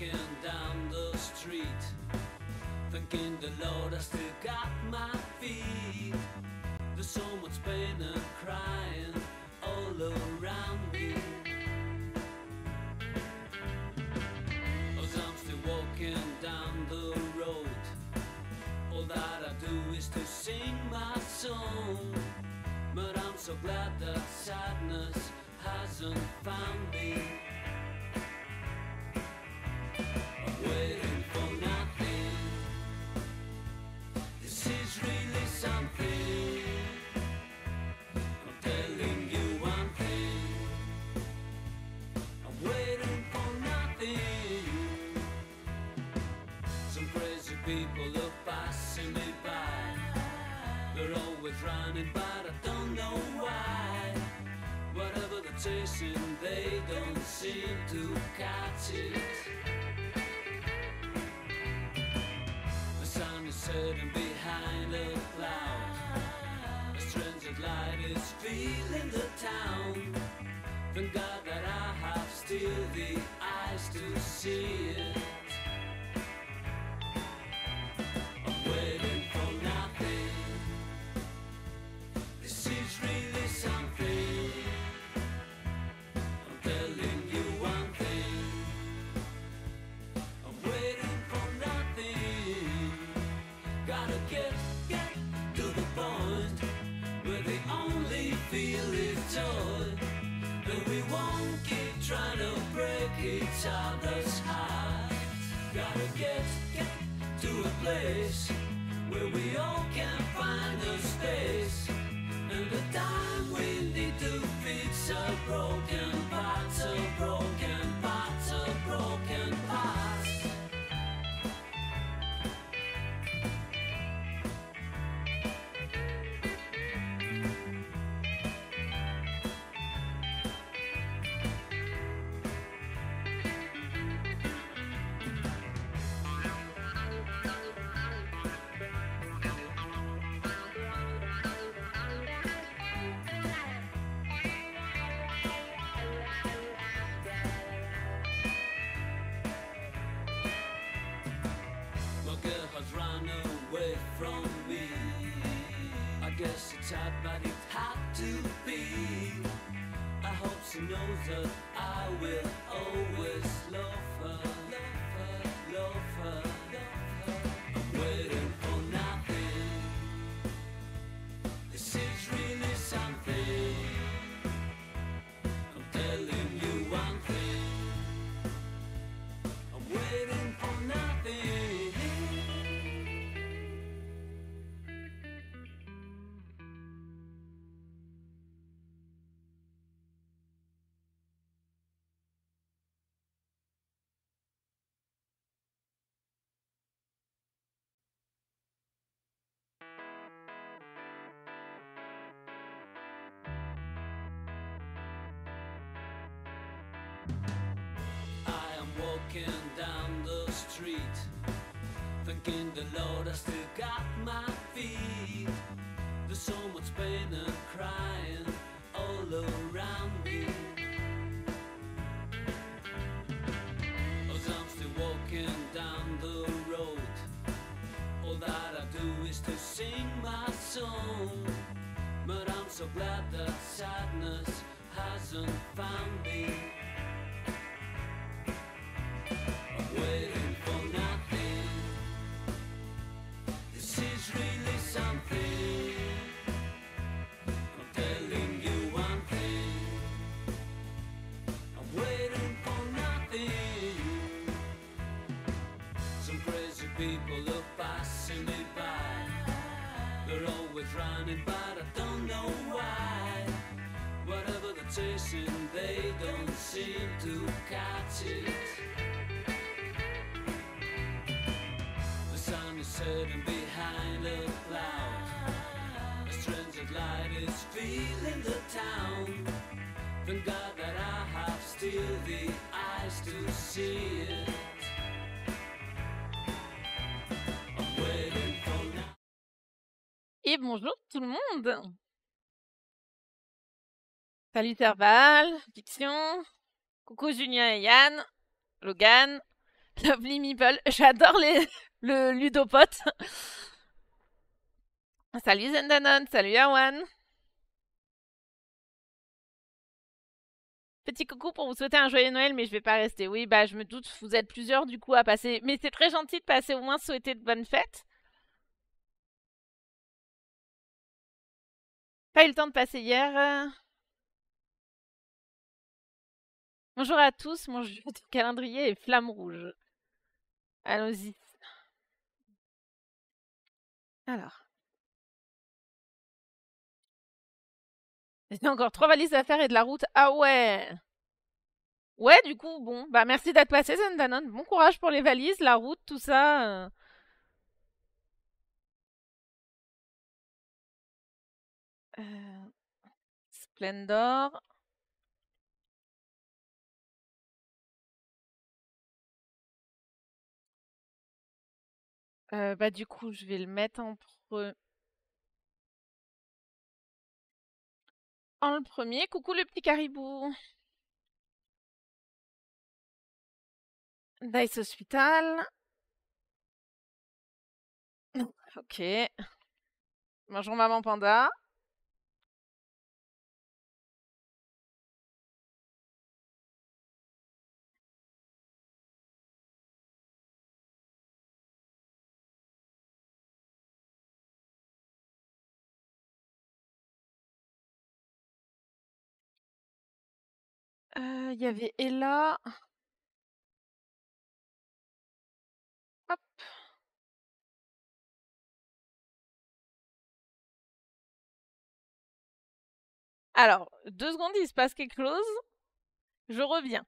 walking down the street, thanking the Lord I still got my feet. There's so much pain and crying all around me. As I'm still walking down the road, all that I do is to sing my song. But I'm so glad that sadness hasn't found me. I'm waiting for nothing. This is really something. I'm telling you one thing. I'm waiting for nothing. Some crazy people are passing me by. They're always running, but I don't know why. Whatever they're chasing, they don't seem to catch it. The sun is setting behind a cloud. A strange light is filling the town. Thank God that I have still the eyes to see it. I'm waiting for nothing. This is really something. I'm telling you one thing. I'm waiting for nothing. Gotta get to the point where the only feel is joy. And we won't keep trying to break each other's hearts. Gotta get to a place where we all can find a space. And the time we need to fix our broken parts, our broken parts, our broken parts. My girl has run away from me. I guess it's hard, but it had to be. I hope she knows that I will always love her, love her, love her, love her. I'm waiting for nothing. This is really something. I'm telling you one thing. I'm waiting for nothing. I am walking down the street, thanking the Lord I still got my feet. There's so much pain and crying all around me. As I'm still walking down the road, all that I do is to sing my song. But I'm so glad that sadness hasn't found me. I'm waiting for nothing. This is really something. I'm telling you one thing. I'm waiting for nothing. Some crazy people are passing me by. They're always running, but I don't know why. Whatever they're chasing, they don't seem to catch it. The sun is setting behind a cloud. A strange light is filling the town. Thank God that I have still the eyes to see it. I'm waiting for now. Et bonjour tout le monde. Salut Serval, Fiction, coucou Julien et Yann, Logan. Lovely Meeple. J'adore le ludopote. Salut Zendanon, salut Awan. Petit coucou pour vous souhaiter un joyeux Noël, mais je vais pas rester. Oui, bah je me doute, vous êtes plusieurs du coup à passer. Mais c'est très gentil de passer au moins souhaiter de bonnes fêtes. Pas eu le temps de passer hier. Bonjour à tous, mon jeu de calendrier est flamme rouge. Allons-y. Alors. J'ai encore 3 valises à faire et de la route. Ah ouais! Ouais, du coup, bon, bah merci d'être passé, Zendanon. Bon courage pour les valises, la route, tout ça. Euh, Splendor. Bah du coup, je vais le mettre en le premier. Coucou le petit caribou. Dice Hospital. Ok. Bonjour maman panda. Il y avait Ella. Hop. Alors, 2 secondes, il se passe quelque chose. Je reviens.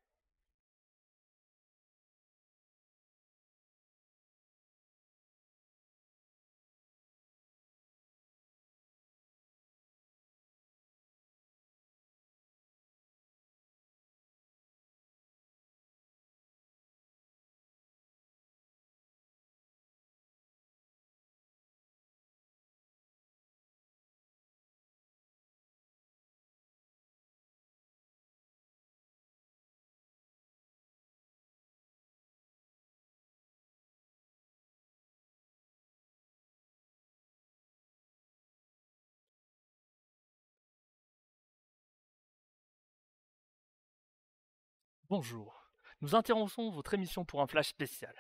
Bonjour, nous interrompons votre émission pour un flash spécial.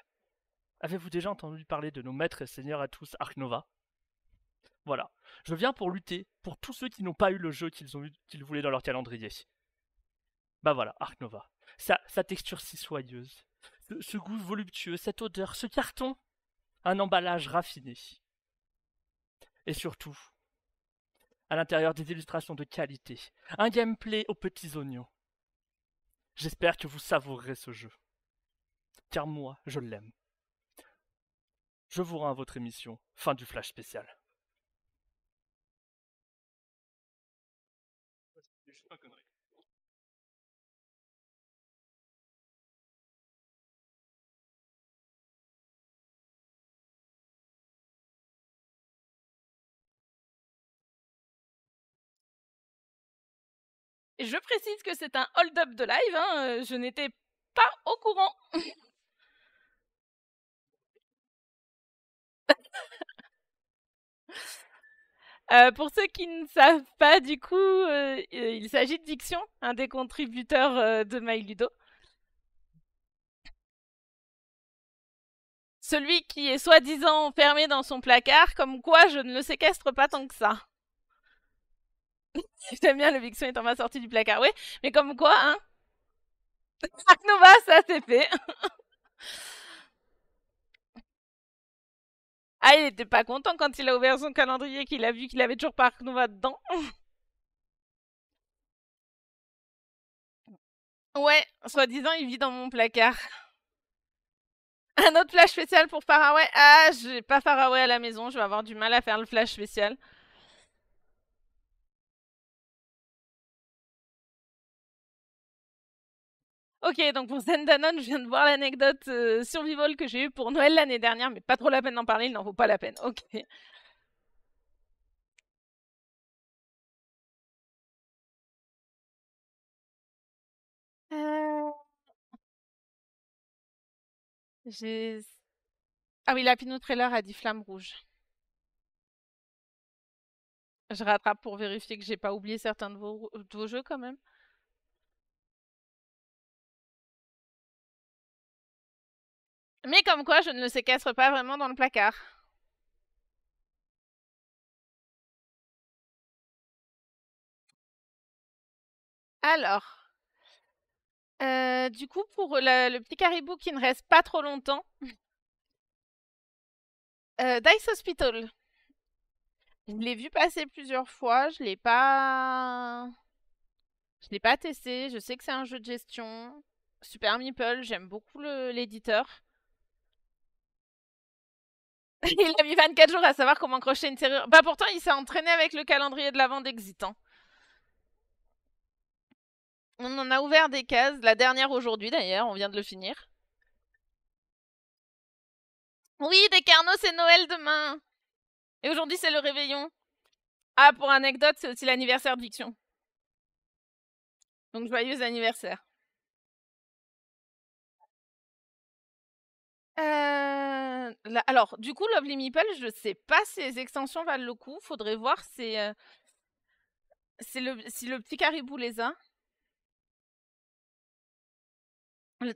Avez-vous déjà entendu parler de nos maîtres et seigneurs à tous Ark Nova? Voilà, je viens pour lutter pour tous ceux qui n'ont pas eu le jeu qu'ils voulaient dans leur calendrier. Bah voilà, Ark Nova. Sa texture si soyeuse, ce goût voluptueux, cette odeur, ce carton, un emballage raffiné. Et surtout, à l'intérieur des illustrations de qualité, un gameplay aux petits oignons. J'espère que vous savourerez ce jeu. Car moi, je l'aime. Je vous rends à votre émission. Fin du flash spécial. Et je précise que c'est un hold-up de live, hein, je n'étais pas au courant. Pour ceux qui ne savent pas, du coup, il s'agit de Diction, un des contributeurs de MyLudo. Celui qui est soi-disant enfermé dans son placard, comme quoi je ne le séquestre pas tant que ça. J'aime bien, le Diction est enfin sorti du placard, oui, mais comme quoi, hein. Ark Nova, ça c'est fait. Ah, il était pas content quand il a ouvert son calendrier, qu'il a vu qu'il avait toujours pas Ark Nova dedans. Ouais, soi-disant, il vit dans mon placard. Un autre flash spécial pour Faraway. Ah, j'ai pas Faraway à la maison, je vais avoir du mal à faire le flash spécial. Ok, donc pour Zendanon, je viens de voir l'anecdote survival que j'ai eue pour Noël l'année dernière, mais pas trop la peine d'en parler, il n'en vaut pas la peine. Ok. Euh, J'ai... Ah oui, la Pinot Trailer a dit flamme rouge. Je rattrape pour vérifier que j'ai pas oublié certains de vos jeux quand même. Mais comme quoi, je ne le séquestre pas vraiment dans le placard. Alors, du coup, pour le petit caribou qui ne reste pas trop longtemps, Dice Hospital. Je l'ai vu passer plusieurs fois, je l'ai pas testé. Je sais que c'est un jeu de gestion. Super Meeple, j'aime beaucoup l'éditeur. Il a mis 24 jours à savoir comment crocher une serrure. Bah pourtant, il s'est entraîné avec le calendrier de l'avant d'Exit. Hein. On en a ouvert des cases, la dernière aujourd'hui d'ailleurs, on vient de le finir. Oui, des carnaux, c'est Noël demain. Et aujourd'hui, c'est le réveillon. Ah, pour anecdote, c'est aussi l'anniversaire de Viction. Donc, joyeux anniversaire. Alors, du coup, Lovely Meeple, je sais pas si les extensions valent le coup. Faudrait voir si le petit caribou les a.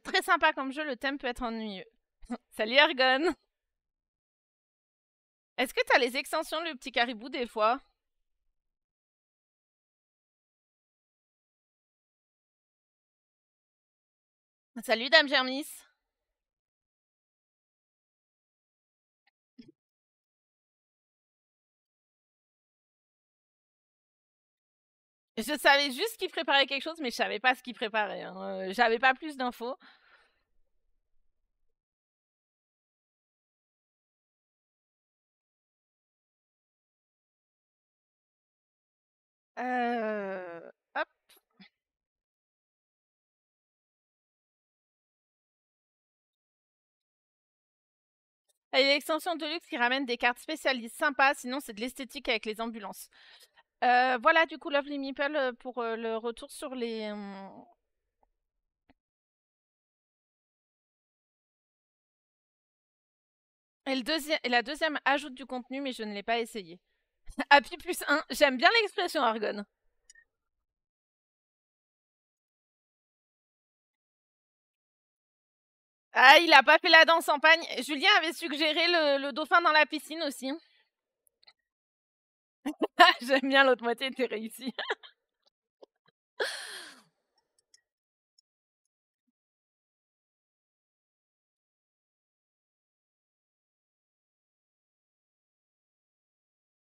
Très sympa comme jeu, le thème peut être ennuyeux. Salut Argon. Est-ce que t'as les extensions le petit caribou des fois? Salut Dame Germis. Je savais juste qu'il préparait quelque chose, mais je savais pas ce qu'il préparait. Hein. J'avais pas plus d'infos. Hop. Il y a l'extension de luxe qui ramène des cartes spécialistes sympas, sinon c'est de l'esthétique avec les ambulances. Voilà du coup Lovely Meeple pour le retour sur les... Et la deuxième ajoute du contenu, mais je ne l'ai pas essayé. Happy plus 1, j'aime bien l'expression Argon. Ah, il a pas fait la danse en pagne. Julien avait suggéré le dauphin dans la piscine aussi. J'aime bien l'autre moitié, t'es réussi.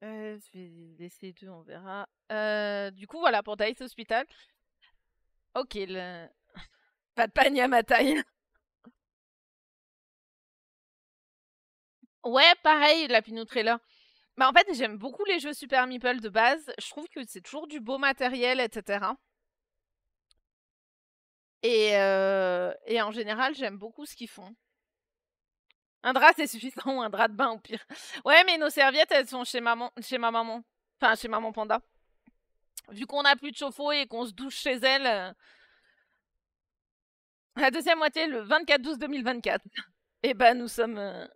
Je vais essayer deux, on verra. Du coup, voilà, pour Dice Hospital. Ok, pas de panier à ma taille. Ouais, pareil, la Pinot Trailer. Bah, en fait, j'aime beaucoup les jeux Super Meeple de base. Je trouve que c'est toujours du beau matériel, etc. Et en général, j'aime beaucoup ce qu'ils font. Un drap, c'est suffisant, ou un drap de bain au pire. Ouais, mais nos serviettes, elles sont chez ma maman. Enfin, chez maman Panda. Vu qu'on n'a plus de chauffe-eau et qu'on se douche chez elle, la deuxième moitié, le 24/12/2024. Et ben, nous sommes...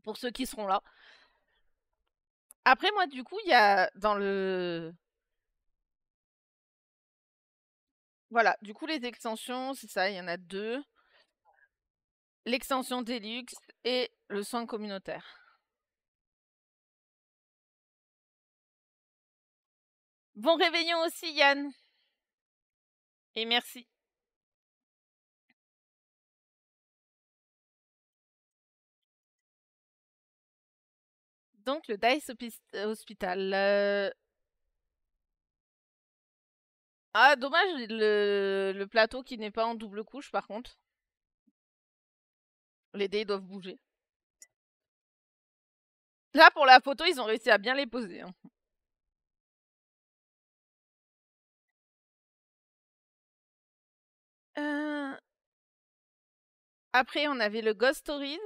pour ceux qui seront là. Après, moi, du coup, il y a dans le... Voilà, du coup, les extensions, c'est ça, il y en a deux. L'extension Deluxe et le soin communautaire. Bon réveillon aussi, Yann. Et merci. Donc, le Dice Hospital. Ah, dommage, le plateau qui n'est pas en double couche, par contre. Les dés doivent bouger. Là, pour la photo, ils ont réussi à bien les poser. Hein. Après, on avait le Ghost Stories.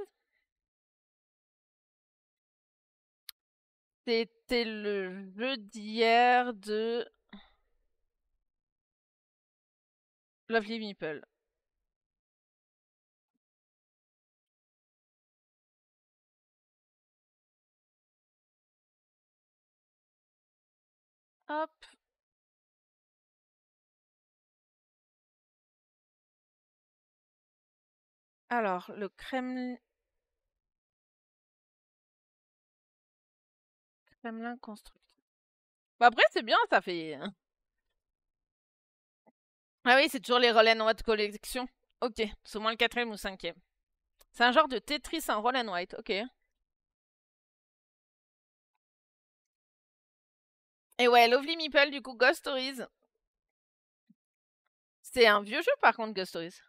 C'était le jeu d'hier de... Lovely Meeple. Hop. Alors, le Kremlin constructeur. Bah après, c'est bien, ça fait. Ah oui, c'est toujours les Roll and White collection. Ok, c'est au moins le 4e ou 5e. C'est un genre de Tetris en Roll and White, ok. Et ouais, Lovely Meeple, du coup, Ghost Stories. C'est un vieux jeu, par contre, Ghost Stories.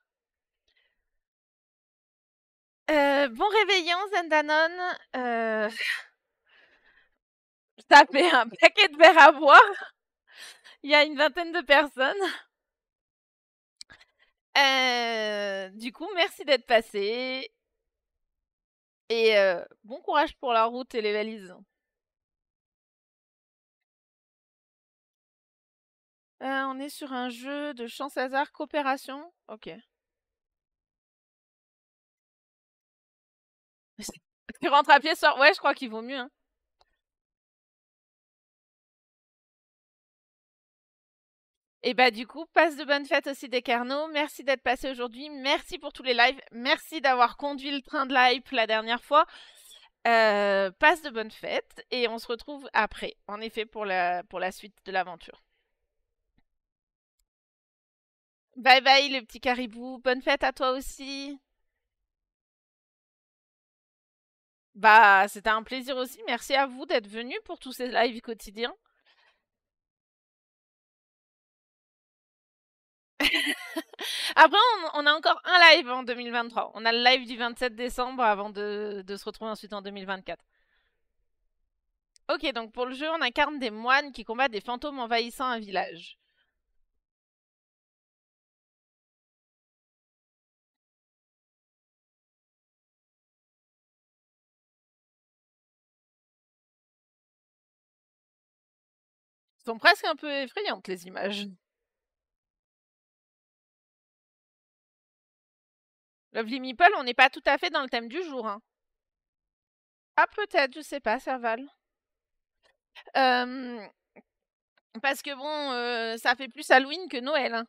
Bon réveillon, Zendanon. Ça fait un paquet de verres à boire. Il y a une vingtaine de personnes. Du coup, merci d'être passé. Et bon courage pour la route et les valises. On est sur un jeu de chance hasard coopération. Ok. Tu rentres à pied ce soir? Ouais, je crois qu'il vaut mieux. Hein. Et bah du coup, passe de bonnes fêtes aussi des Carnot. Merci d'être passé aujourd'hui. Merci pour tous les lives. Merci d'avoir conduit le train de l'hype la dernière fois. Passe de bonnes fêtes et on se retrouve après, en effet, pour la suite de l'aventure. Bye bye le petit caribou. Bonne fête à toi aussi. Bah, c'était un plaisir aussi. Merci à vous d'être venus pour tous ces lives quotidiens. Après, on a encore un live en 2023. On a le live du 27 décembre avant de se retrouver ensuite en 2024. Ok, donc pour le jeu, on incarne des moines qui combattent des fantômes envahissant un village. Sont presque un peu effrayantes les images. Lovely Meeple, on n'est pas tout à fait dans le thème du jour. Hein. Ah, peut-être, je sais pas, Serval. Parce que bon, ça fait plus Halloween que Noël. Hein.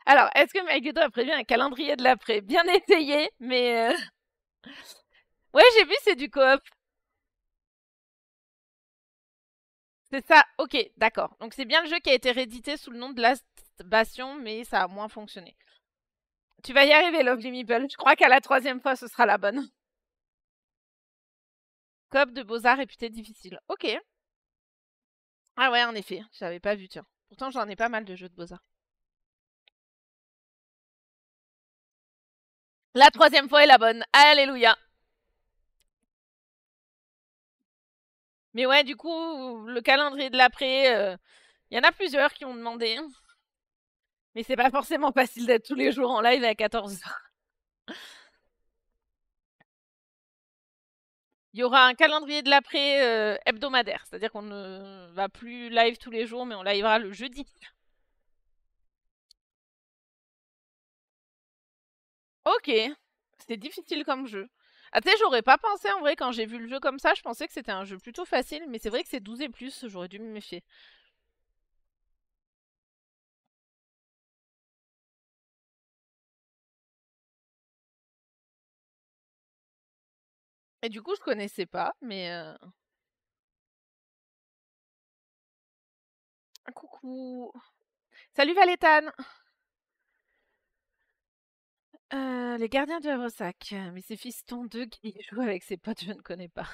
Alors, est-ce que Maïgedo a prévu un calendrier de l'après? Bien essayé, mais... Ouais, j'ai vu, c'est du coop. C'est ça, ok, d'accord. Donc c'est bien le jeu qui a été réédité sous le nom de Last Bastion, mais ça a moins fonctionné. Tu vas y arriver, Lovely Meeple. Je crois qu'à la 3e fois, ce sera la bonne. Coop de Beaux-Arts réputé difficile. Ok. Ah ouais, en effet, j'avais pas vu, tiens. Pourtant, j'en ai pas mal de jeux de Beaux-Arts. La 3e fois est la bonne. Alléluia. Mais ouais, du coup, le calendrier de l'après, il y en a plusieurs qui ont demandé. Mais c'est pas forcément facile d'être tous les jours en live à 14h. Il y aura un calendrier de l'après hebdomadaire, c'est-à-dire qu'on ne va plus live tous les jours, mais on livera le jeudi. Ok, c'est difficile comme jeu. Ah, tu sais, j'aurais pas pensé en vrai quand j'ai vu le jeu comme ça, je pensais que c'était un jeu plutôt facile, mais c'est vrai que c'est 12 et plus, j'aurais dû me méfier. Et du coup, je connaissais pas, mais... Coucou. Salut Valétane. Les gardiens du Havresac. Mais c'est Fiston 2 qui joue avec ses potes, je ne connais pas.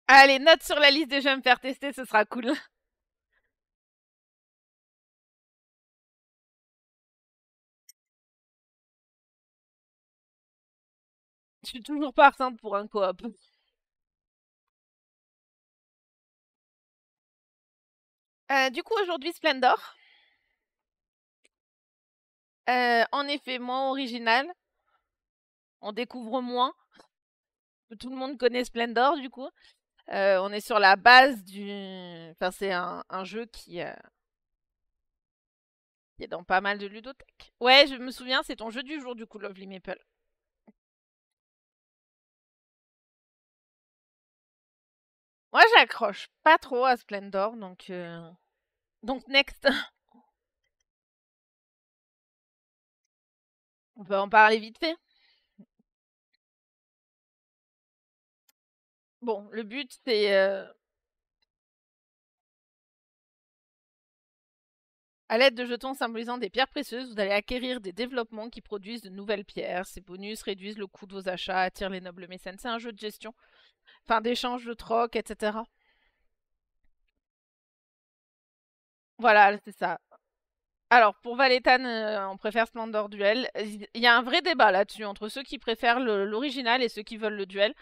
Allez, note sur la liste des jeux à me faire tester, ce sera cool. Je suis toujours partante pour un coop. Du coup, aujourd'hui, Splendor. En effet, moins original. On découvre moins. Tout le monde connaît Splendor, du coup. On est sur la base du... Enfin, c'est un jeu qui est dans pas mal de ludothèques. Ouais, je me souviens, c'est ton jeu du jour, du coup, Lovely Maple. Moi, j'accroche pas trop à Splendor, donc next. On peut en parler vite fait. Bon, le but, c'est... À l'aide de jetons symbolisant des pierres précieuses, vous allez acquérir des développements qui produisent de nouvelles pierres. Ces bonus réduisent le coût de vos achats, attirent les nobles mécènes. C'est un jeu de gestion, enfin d'échange, de troc, etc. Voilà, c'est ça. Alors, pour Valethan, on préfère Splendor Duel. Il y a un vrai débat là-dessus entre ceux qui préfèrent l'original et ceux qui veulent le duel.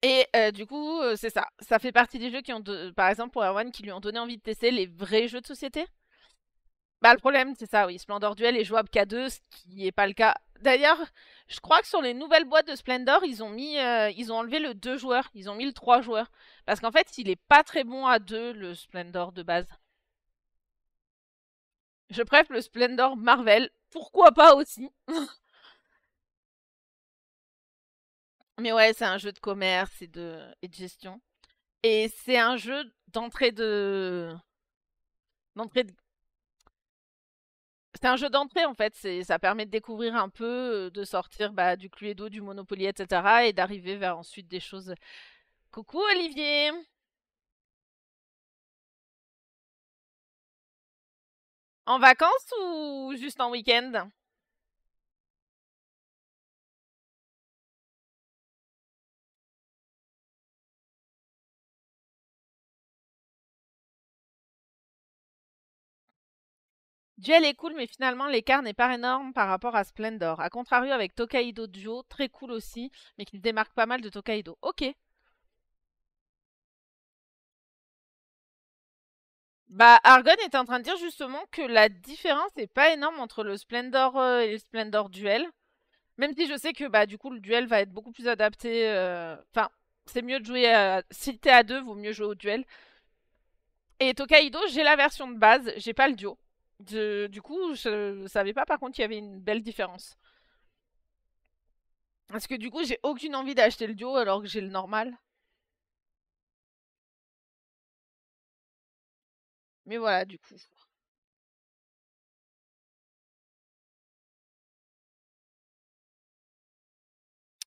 Et du coup, c'est ça. Ça fait partie des jeux qui ont, par exemple, pour Erwan, qui lui ont donné envie de tester les vrais jeux de société. Bah, le problème, c'est ça, oui. Splendor Duel est jouable qu'à deux, ce qui n'est pas le cas. D'ailleurs, je crois que sur les nouvelles boîtes de Splendor, ils ont enlevé le 2 joueurs. Ils ont mis le 3 joueurs. Parce qu'en fait, il est pas très bon à 2, le Splendor de base. Je préfère le Splendor Marvel. Pourquoi pas aussi? Mais ouais, c'est un jeu de commerce et de gestion. Et c'est un jeu d'entrée de c'est un jeu d'entrée en fait, ça permet de découvrir un peu, de sortir bah, du Cluedo, du Monopoly, etc. et d'arriver vers ensuite des choses. Coucou Olivier! En vacances ou juste en week-end? Duel est cool, mais finalement l'écart n'est pas énorme par rapport à Splendor. A contrario avec Tokaido Duo, très cool aussi, mais qui se démarque pas mal de Tokaido. Ok. Bah, Argon était en train de dire justement que la différence n'est pas énorme entre le Splendor et le Splendor Duel. Même si je sais que bah du coup le duel va être beaucoup plus adapté. Enfin, c'est mieux de jouer si t'es à deux, vaut mieux jouer au duel. Et Tokaido, j'ai la version de base, j'ai pas le duo. Du coup, je savais pas par contre qu'il y avait une belle différence. Parce que du coup, j'ai aucune envie d'acheter le duo alors que j'ai le normal. Mais voilà, du coup.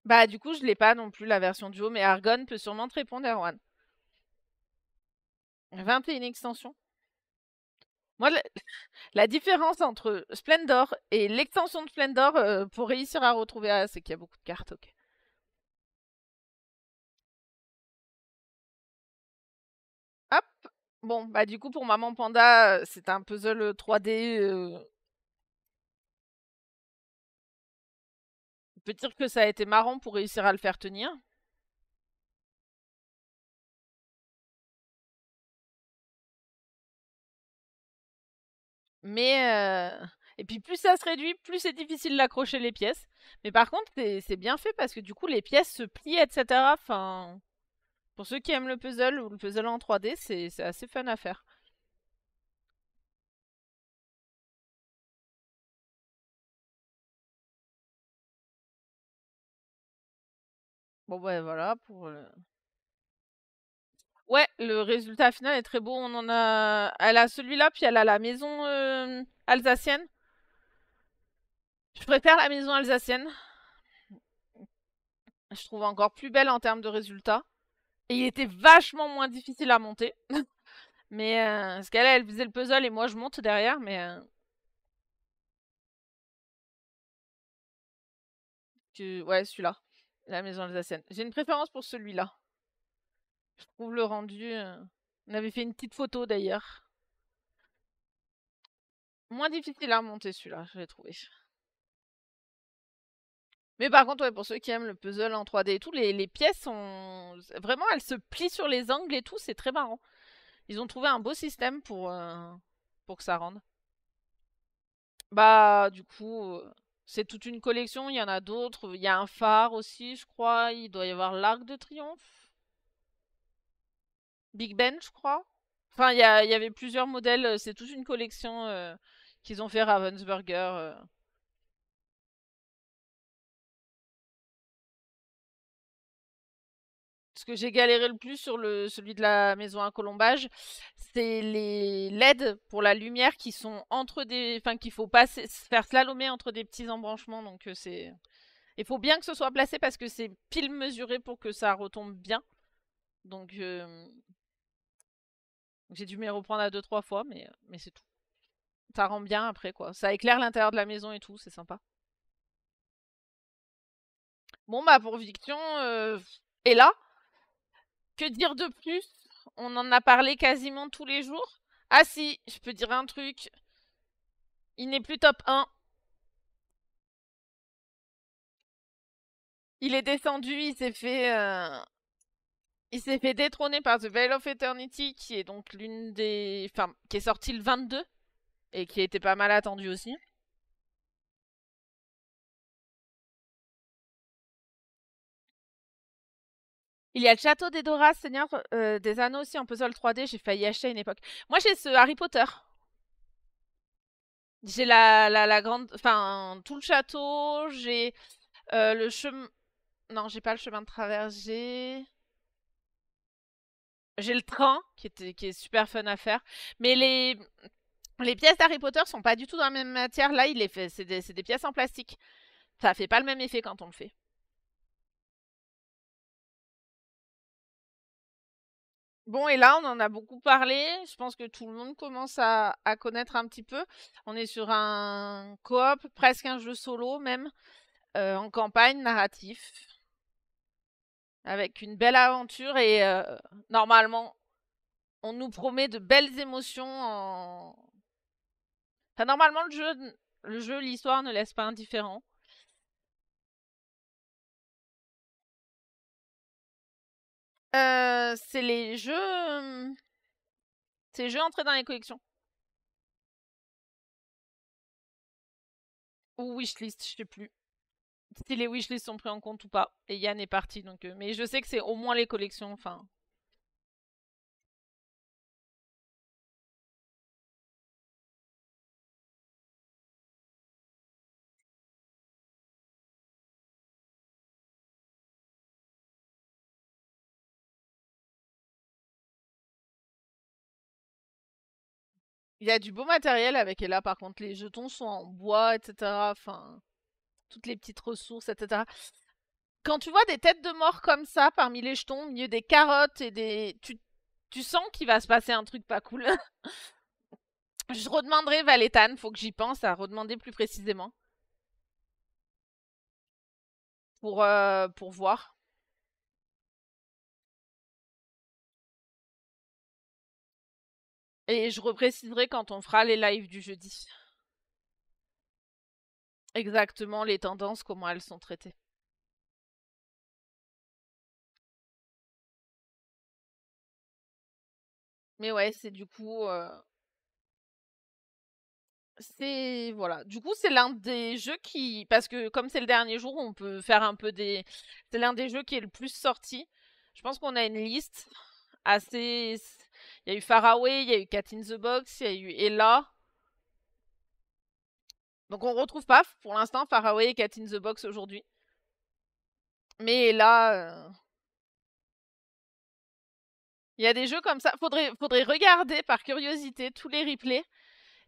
Bah du coup, je l'ai pas non plus la version duo, mais Argon peut sûrement te répondre, Erwan. 21 extensions. Moi, la différence entre Splendor et l'extension de Splendor, pour réussir à retrouver, c'est qu'il y a beaucoup de cartes, ok. Hop. Bon, bah du coup, pour Maman Panda, c'est un puzzle 3D. On peut dire que ça a été marrant pour réussir à le faire tenir. Mais et puis plus ça se réduit, plus c'est difficile d'accrocher les pièces. Mais par contre, c'est bien fait parce que du coup, les pièces se plient, etc. Enfin, pour ceux qui aiment le puzzle ou le puzzle en 3D, c'est assez fun à faire. Bon, ouais, voilà pour. Ouais, le résultat final est très beau. On en a. Elle a celui-là, puis elle a la maison alsacienne. Je préfère la maison alsacienne. Je trouve encore plus belle en termes de résultats. Et il était vachement moins difficile à monter. Mais parce qu'elle, elle faisait le puzzle et moi je monte derrière. Mais ouais, celui-là, la maison alsacienne. J'ai une préférence pour celui-là. Je trouve le rendu. On avait fait une petite photo d'ailleurs. Moins difficile à monter celui-là, je l'ai trouvé. Mais par contre, ouais, pour ceux qui aiment le puzzle en 3D et tout, les pièces sont. Vraiment, elles se plient sur les angles et tout, c'est très marrant. Ils ont trouvé un beau système pour que ça rende. Bah, du coup. C'est toute une collection, il y en a d'autres. Il y a un phare aussi, je crois. Il doit y avoir l'Arc de Triomphe. Big Ben, je crois. Enfin, il y avait plusieurs modèles. C'est toute une collection qu'ils ont fait Ravensburger. Ce que j'ai galéré le plus sur celui de la maison à colombage, c'est les LED pour la lumière qui sont entre des, enfin qu'il faut passer, faire slalomer entre des petits embranchements. Donc c'est, il faut bien que ce soit placé parce que c'est pile mesuré pour que ça retombe bien. Donc j'ai dû m'y reprendre à 2-3 fois, mais c'est tout. Ça rend bien après quoi. Ça éclaire l'intérieur de la maison et tout, c'est sympa. Bon bah pour Viction, et là, que dire de plus? On en a parlé quasiment tous les jours. Ah si, je peux dire un truc. Il n'est plus top 1. Il est descendu, il s'est fait détrôner par The Veil of Eternity, qui est donc l'une des, enfin, qui est sortie le 22 et qui était pas mal attendue aussi. Il y a le château d'Edora, Seigneur des Anneaux aussi en puzzle 3D. J'ai failli acheter à une époque. Moi, j'ai ce Harry Potter. J'ai la grande, enfin, tout le château. J'ai le chemin. Non, j'ai pas le chemin de travers. J'ai le train qui est super fun à faire. Mais les pièces d'Harry Potter sont pas du tout dans la même matière. Là, il est fait, c'est des pièces en plastique. Ça fait pas le même effet quand on le fait. Bon, et là, on en a beaucoup parlé. Je pense que tout le monde commence à connaître un petit peu. On est sur un coop, presque un jeu solo même, en campagne, narratif, avec une belle aventure et normalement, on nous promet de belles émotions. Enfin, normalement, l'histoire ne laisse pas indifférent. C'est les jeux, c'est les jeux entrés dans les collections ou wishlist, je sais plus. Si les wishlists sont pris en compte ou pas. Et Yann est parti, donc. Mais je sais que c'est au moins les collections. Enfin, il y a du beau matériel avec Ella. Par contre, les jetons sont en bois, etc. Enfin, toutes les petites ressources, etc. Quand tu vois des têtes de mort comme ça parmi les jetons, au milieu des carottes et des, tu sens qu'il va se passer un truc pas cool. Je redemanderai Valétane, faut que j'y pense à redemander plus précisément pour voir. Et je repréciserai quand on fera les lives du jeudi. Exactement les tendances, comment elles sont traitées. Mais ouais, c'est du coup, c'est voilà. Du coup, c'est l'un des jeux qui, parce que comme c'est le dernier jour, on peut faire un peu des. C'est l'un des jeux qui est le plus sorti. Je pense qu'on a une liste assez. Il y a eu Faraway, il y a eu Cat in the Box, il y a eu Ella. Donc on retrouve pas pour l'instant Faraway et Cat in the Box aujourd'hui. Mais Ella, il y a des jeux comme ça. Faudrait regarder par curiosité tous les replays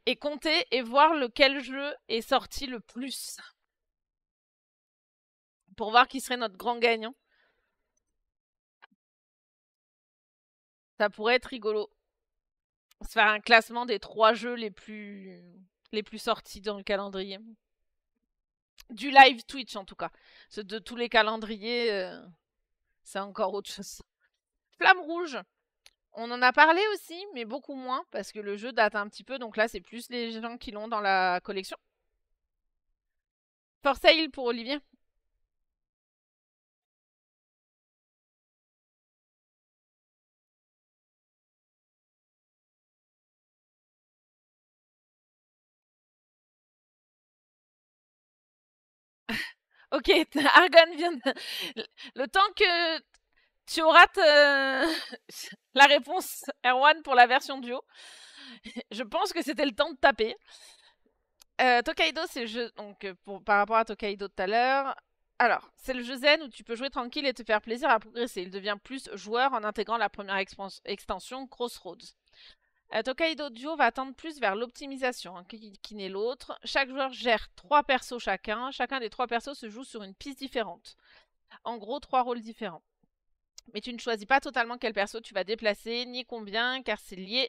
et compter et voir lequel jeu est sorti le plus pour voir qui serait notre grand gagnant. Ça pourrait être rigolo. Se faire un classement des 3 jeux les plus sortis dans le calendrier. Du live Twitch en tout cas. De tous les calendriers, c'est encore autre chose. Flamme Rouge, on en a parlé aussi, mais beaucoup moins, parce que le jeu date un petit peu, donc là c'est plus les gens qui l'ont dans la collection. For Sale pour Olivier. Ok, Argon vient de... Le temps que tu auras la réponse Erwan pour la version duo, je pense que c'était le temps de taper. Tokaido, c'est le jeu... Donc, par rapport à Tokaido tout à l'heure... Alors, c'est le jeu zen où tu peux jouer tranquille et te faire plaisir à progresser. Il devient plus joueur en intégrant la première extension Crossroads. Tokaido Duo va tendre plus vers l'optimisation, hein, qui n'est l'autre. Chaque joueur gère 3 persos chacun. Chacun des 3 persos se joue sur une piste différente. En gros, 3 rôles différents. Mais tu ne choisis pas totalement quel perso tu vas déplacer, ni combien, car c'est lié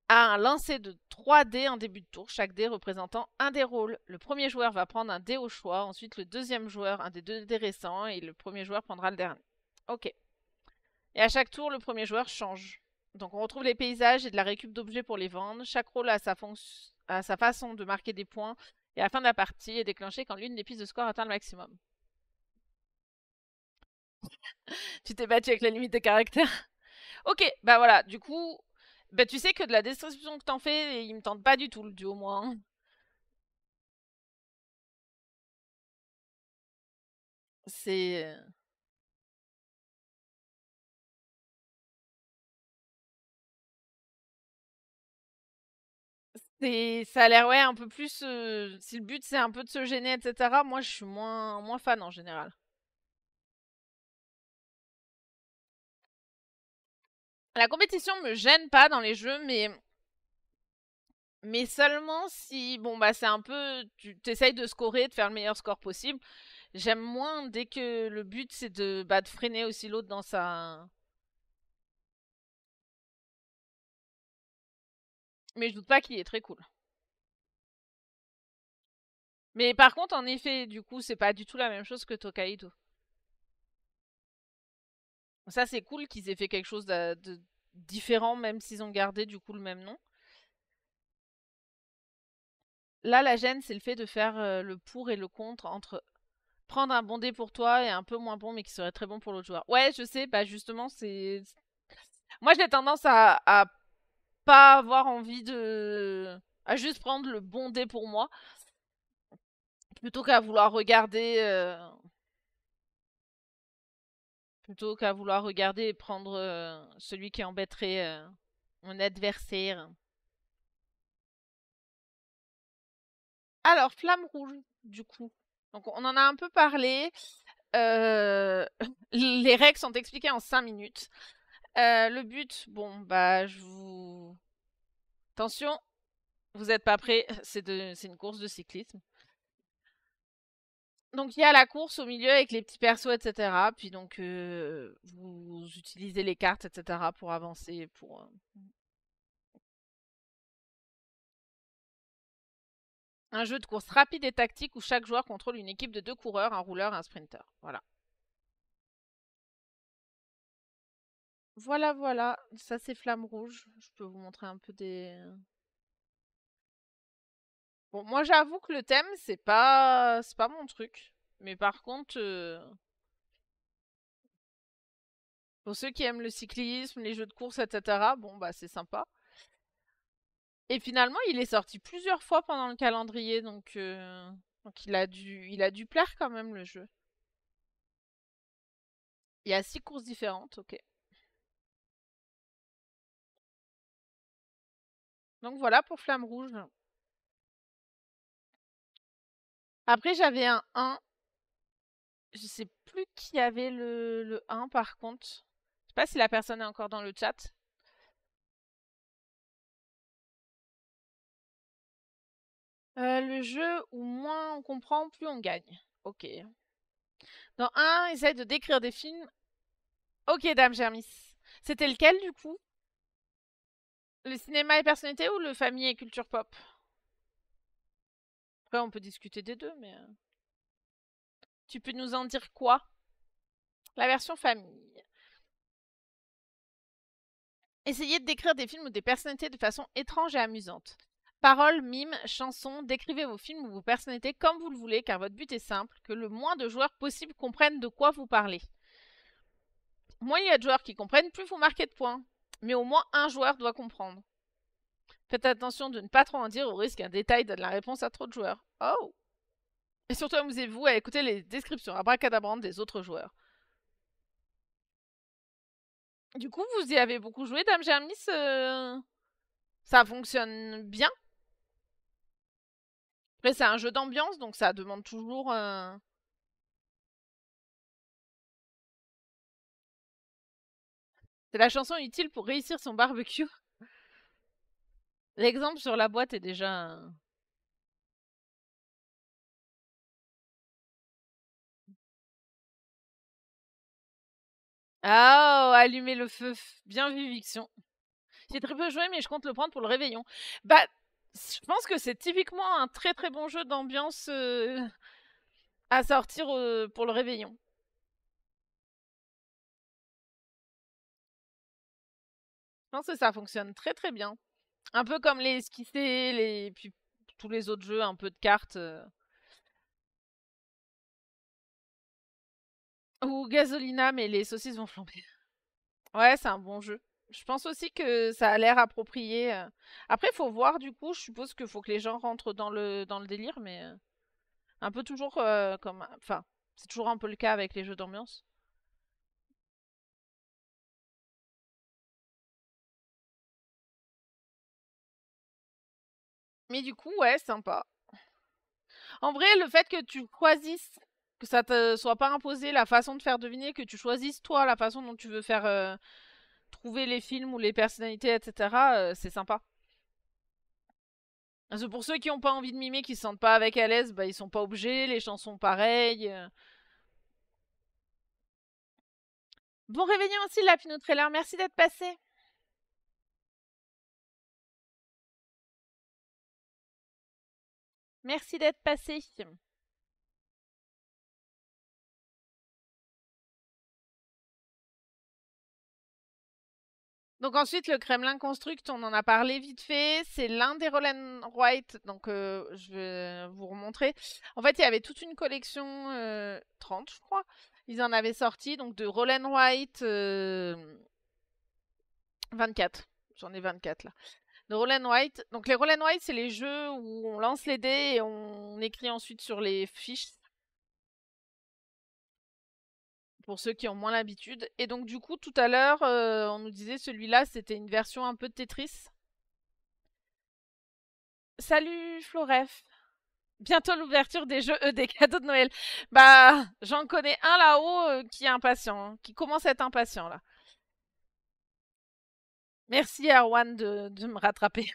à un lancer de 3 dés en début de tour, chaque dé représentant un des rôles. Le premier joueur va prendre un dé au choix, ensuite le deuxième joueur un des 2 dés récents, et le premier joueur prendra le dernier. Ok. Et à chaque tour, le premier joueur change. Donc on retrouve les paysages et de la récup d'objets pour les vendre. Chaque rôle a sa façon de marquer des points, et à la fin de la partie est déclenchée quand l'une des pistes de score atteint le maximum. Tu t'es battu avec la limite de caractère. Ok, bah voilà, du coup, bah tu sais que de la description que t'en fais, il me tente pas du tout le duo, moi. Hein. C'est... Ça a l'air, ouais, un peu plus... si le but c'est un peu de se gêner, etc., moi je suis moins fan en général. La compétition me gêne pas dans les jeux, mais seulement si, bon, bah c'est un peu... Tu t'essayes de scorer, de faire le meilleur score possible. J'aime moins dès que le but c'est de freiner aussi l'autre dans sa... Mais je doute pas qu'il est très cool. Mais par contre, en effet, du coup, c'est pas du tout la même chose que Tokaido. Ça, c'est cool qu'ils aient fait quelque chose de différent, même s'ils ont gardé du coup le même nom. Là, la gêne, c'est le fait de faire le pour et le contre entre prendre un bon dé pour toi et un peu moins bon, mais qui serait très bon pour l'autre joueur. Ouais, je sais, bah justement, c'est... Moi, j'ai tendance à pas avoir envie de... à juste prendre le bon dé pour moi, plutôt qu'à vouloir regarder... Plutôt qu'à vouloir regarder et prendre celui qui embêterait mon adversaire. Alors, Flamme Rouge, du coup. Donc, on en a un peu parlé. Les règles sont expliquées en 5 minutes. Le but, bon, bah, je vous... Attention, vous n'êtes pas prêts, c'est une course de cyclisme. Donc, il y a la course au milieu avec les petits persos, etc. Puis donc, vous utilisez les cartes, etc. pour avancer, pour... Un jeu de course rapide et tactique où chaque joueur contrôle une équipe de 2 coureurs, un rouleur et un sprinter. Voilà. Voilà, voilà. Ça, c'est Flamme Rouge. Je peux vous montrer un peu des... Bon, moi, j'avoue que le thème, c'est pas mon truc. Mais par contre, pour ceux qui aiment le cyclisme, les jeux de course, etc., bon, bah, c'est sympa. Et finalement, il est sorti plusieurs fois pendant le calendrier, donc il a dû plaire quand même, le jeu. Il y a 6 courses différentes, ok. Donc voilà pour Flamme Rouge. Après, j'avais un 1. Je sais plus qui avait le 1 par contre. Je sais pas si la personne est encore dans le chat. Le jeu où moins on comprend, plus on gagne. Ok. Dans 1, essaye de décrire des films. Ok, Dame Germis. C'était lequel du coup? Le cinéma et personnalité ou le famille et culture pop? Après, on peut discuter des deux, mais... Tu peux nous en dire quoi? La version famille. Essayez de décrire des films ou des personnalités de façon étrange et amusante. Paroles, mimes, chansons, décrivez vos films ou vos personnalités comme vous le voulez, car votre but est simple, que le moins de joueurs possible comprennent de quoi vous parlez. Moins il y a de joueurs qui comprennent, plus vous marquez de points. Mais au moins un joueur doit comprendre. Faites attention de ne pas trop en dire au risque qu'un détail donne la réponse à trop de joueurs. Oh! Et surtout, amusez-vous à écouter les descriptions abracadabrantes des autres joueurs. Du coup, vous y avez beaucoup joué, Dame Germis ça fonctionne bien. Après, c'est un jeu d'ambiance, donc ça demande toujours... C'est la chanson utile pour réussir son barbecue. L'exemple sur la boîte est déjà... Ah, oh, allumer le feu. Bien vu, Viction. J'ai très peu joué, mais je compte le prendre pour le réveillon. Bah, je pense que c'est typiquement un très très bon jeu d'ambiance à sortir pour le réveillon. Je pense que ça fonctionne très très bien. Un peu comme les esquissés, puis tous les autres jeux, un peu de cartes. Ou Gasolina, mais les saucisses vont flamber. Ouais, c'est un bon jeu. Je pense aussi que ça a l'air approprié. Après, faut voir du coup. Je suppose qu'il faut que les gens rentrent dans le délire, mais un peu toujours comme. Enfin, c'est toujours un peu le cas avec les jeux d'ambiance. Mais du coup, ouais, sympa. En vrai, le fait que tu choisisses, que ça te soit pas imposé la façon de faire deviner, que tu choisisses toi la façon dont tu veux faire trouver les films ou les personnalités, etc., c'est sympa. Parce que pour ceux qui n'ont pas envie de mimer, qui se sentent pas avec à l'aise, bah ils sont pas obligés, les chansons pareilles. Bon réveillon aussi, la Pinot Trailer, merci d'être passé. Merci d'être passé. Donc ensuite, le Kremlin Construct, on en a parlé vite fait. C'est l'un des Roll and Write, donc je vais vous remontrer. En fait, il y avait toute une collection 30, je crois. Ils en avaient sorti, donc de Roll and Write 24. J'en ai 24 là. De Roll and Write. Donc les Roll and Write, c'est les jeux où on lance les dés et on écrit ensuite sur les fiches. Pour ceux qui ont moins l'habitude. Et donc du coup, tout à l'heure, on nous disait celui-là, c'était une version un peu de Tetris. Salut Floref. Bientôt l'ouverture des jeux, des cadeaux de Noël. Bah, j'en connais un là-haut qui est impatient, hein, qui commence à être impatient là. Merci Erwan de me rattraper.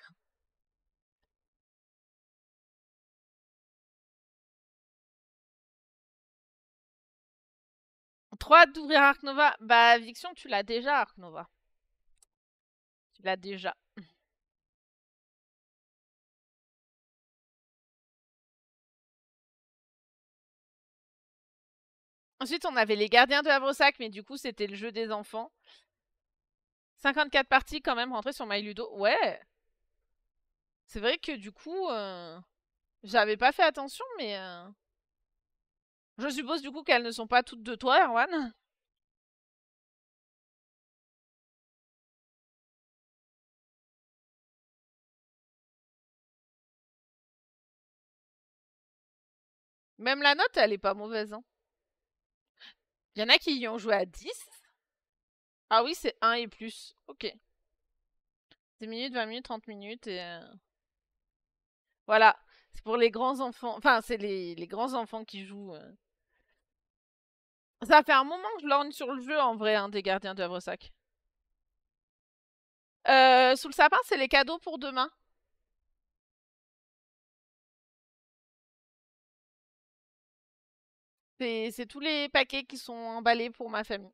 3 d'ouvrir Ark Nova. Bah, Viction, tu l'as déjà, Ark Nova. Tu l'as déjà. Ensuite, on avait les gardiens de Havresac, mais du coup, c'était le jeu des enfants. 54 parties quand même rentrées sur MyLudo. Ouais. C'est vrai que du coup, j'avais pas fait attention, mais je suppose du coup qu'elles ne sont pas toutes de toi, Erwan. Même la note, elle est pas mauvaise. Hein. Il y en a qui y ont joué à 10. Ah oui, c'est 1 et plus. Ok. 10 minutes, 20 minutes, 30 minutes et... Voilà. C'est pour les grands enfants. Enfin, c'est les grands enfants qui jouent. Ça fait un moment que je lorgne sur le jeu, en vrai, hein, des gardiens de Havresac. Sous le sapin, c'est les cadeaux pour demain. C'est tous les paquets qui sont emballés pour ma famille.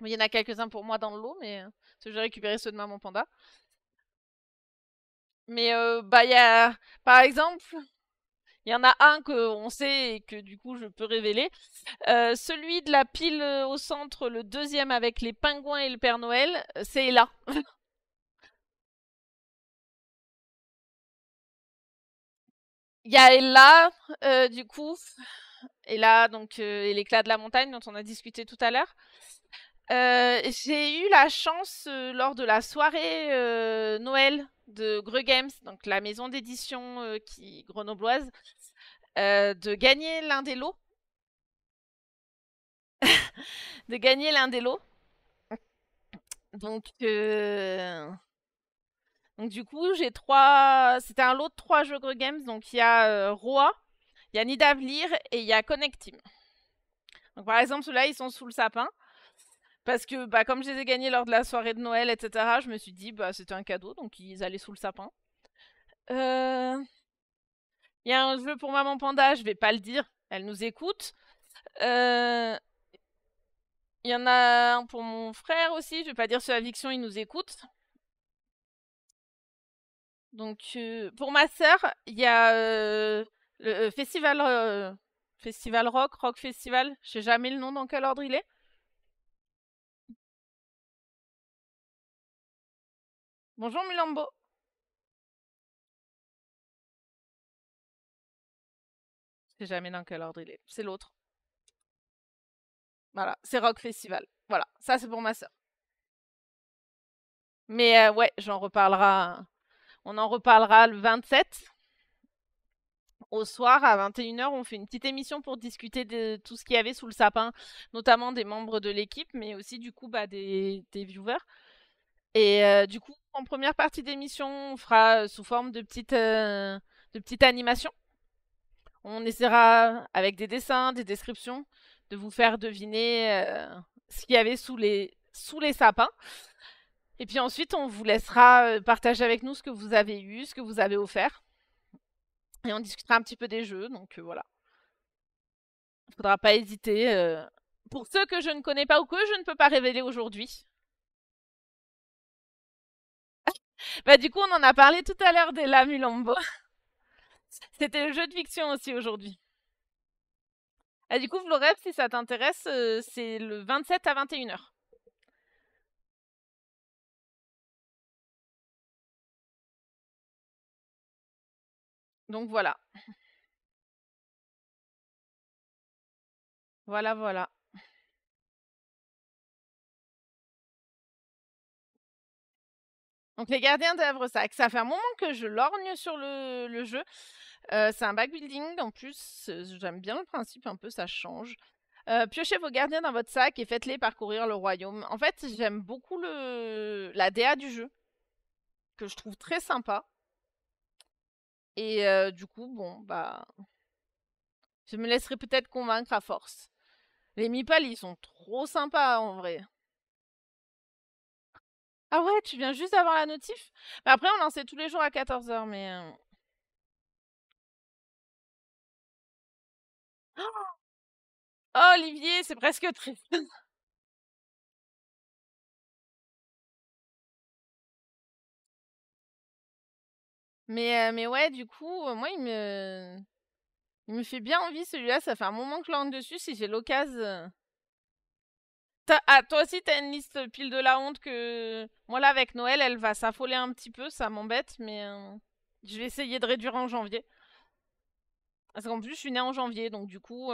Il y en a quelques-uns pour moi dans le lot, mais parce que j'ai récupéré ceux de Maman Panda. Mais bah, il y a, par exemple, il y en a un que on sait et que du coup je peux révéler. Celui de la pile au centre, le deuxième avec les pingouins et le Père Noël, c'est Ella. Il y a Ella, du coup, Ella, donc, et l'éclat de la montagne dont on a discuté tout à l'heure. J'ai eu la chance lors de la soirée Noël de Greux Games, donc la maison d'édition qui grenobloise, de gagner l'un des lots. De gagner l'un des lots. Donc, du coup, j'ai trois. C'était un lot de 3 jeux Gros Games. Donc, il y a Roa, il y a Nidavellir et il y a Connect Team. Donc, par exemple, ceux-là, ils sont sous le sapin. Parce que, bah, comme je les ai gagnés lors de la soirée de Noël, etc., je me suis dit, bah, c'était un cadeau. Donc, ils allaient sous le sapin. Il y a un jeu pour Maman Panda, je vais pas le dire. Elle nous écoute. Il y en a un pour mon frère aussi. Je vais pas dire sur Eviction, il nous écoute. Donc, pour ma sœur, il y a le festival rock festival. Je sais jamais le nom dans quel ordre il est. Bonjour Mulambo. Je sais jamais dans quel ordre il est. C'est l'autre. Voilà, c'est rock festival. Voilà, ça c'est pour ma sœur. Mais ouais, j'en reparlera. On en reparlera le 27. Au soir, à 21h, on fait une petite émission pour discuter de tout ce qu'il y avait sous le sapin, notamment des membres de l'équipe, mais aussi du coup bah, des viewers. Et du coup, en première partie d'émission, on fera sous forme de petites animations. On essaiera, avec des dessins, des descriptions, de vous faire deviner ce qu'il y avait sous les sapins. Et puis ensuite, on vous laissera partager avec nous ce que vous avez eu, ce que vous avez offert. Et on discutera un petit peu des jeux, donc voilà. Il ne faudra pas hésiter. Pour ceux que je ne connais pas ou que je ne peux pas révéler aujourd'hui. Bah du coup, on en a parlé tout à l'heure des Mulambo. C'était le jeu de fiction aussi aujourd'hui. Et du coup, Vlorep, si ça t'intéresse, c'est le 27 à 21h. Donc voilà. Voilà, voilà. Donc les gardiens d'Avresac, ça fait un moment que je lorgne sur le jeu. C'est un backbuilding en plus, j'aime bien le principe un peu, ça change. Piochez vos gardiens dans votre sac et faites-les parcourir le royaume. En fait, j'aime beaucoup la DA du jeu, que je trouve très sympa. Et du coup, bon, bah... Je me laisserai peut-être convaincre à force. Les meeples, ils sont trop sympas en vrai. Ah ouais, tu viens juste d'avoir la notif? Bah après, on lançait tous les jours à 14h, mais... Oh, Olivier, c'est presque triste. Mais ouais, du coup, moi, il me fait bien envie celui-là. Ça fait un moment que je lance dessus. Si j'ai l'occasion. Ah, toi aussi, t'as une liste pile de la honte que. Moi, là, avec Noël, elle va s'affoler un petit peu. Ça m'embête, mais je vais essayer de réduire en janvier. Parce qu'en plus, je suis née en janvier. Donc, du coup,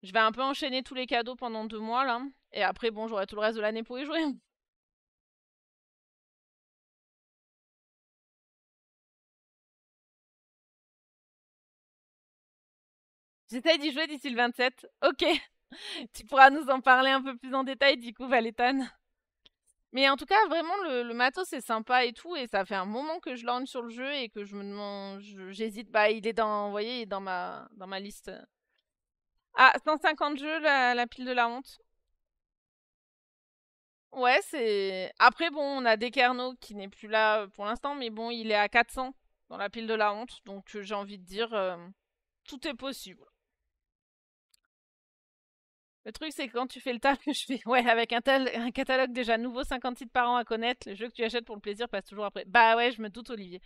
je vais un peu enchaîner tous les cadeaux pendant 2 mois, là. Et après, bon, j'aurai tout le reste de l'année pour y jouer. J'essaye d'y jouer d'ici le 27. Ok. Tu pourras nous en parler un peu plus en détail, du coup, Valétane. Mais en tout cas, vraiment, le matos, c'est sympa et tout. Et ça fait un moment que je lorgne sur le jeu et que je me demande. J'hésite. Bah, il est dans. Vous voyez, il est dans ma liste. Ah, 150 jeux, la pile de la honte. Ouais, c'est. Après, bon, on a Descarnot qui n'est plus là pour l'instant. Mais bon, il est à 400 dans la pile de la honte. Donc, j'ai envie de dire. Tout est possible. Le truc, c'est que quand tu fais le taf que je fais, ouais, avec un catalogue déjà nouveau, 50 titres par an à connaître, les jeux que tu achètes pour le plaisir passent toujours après. Bah ouais, je me doute, Olivier.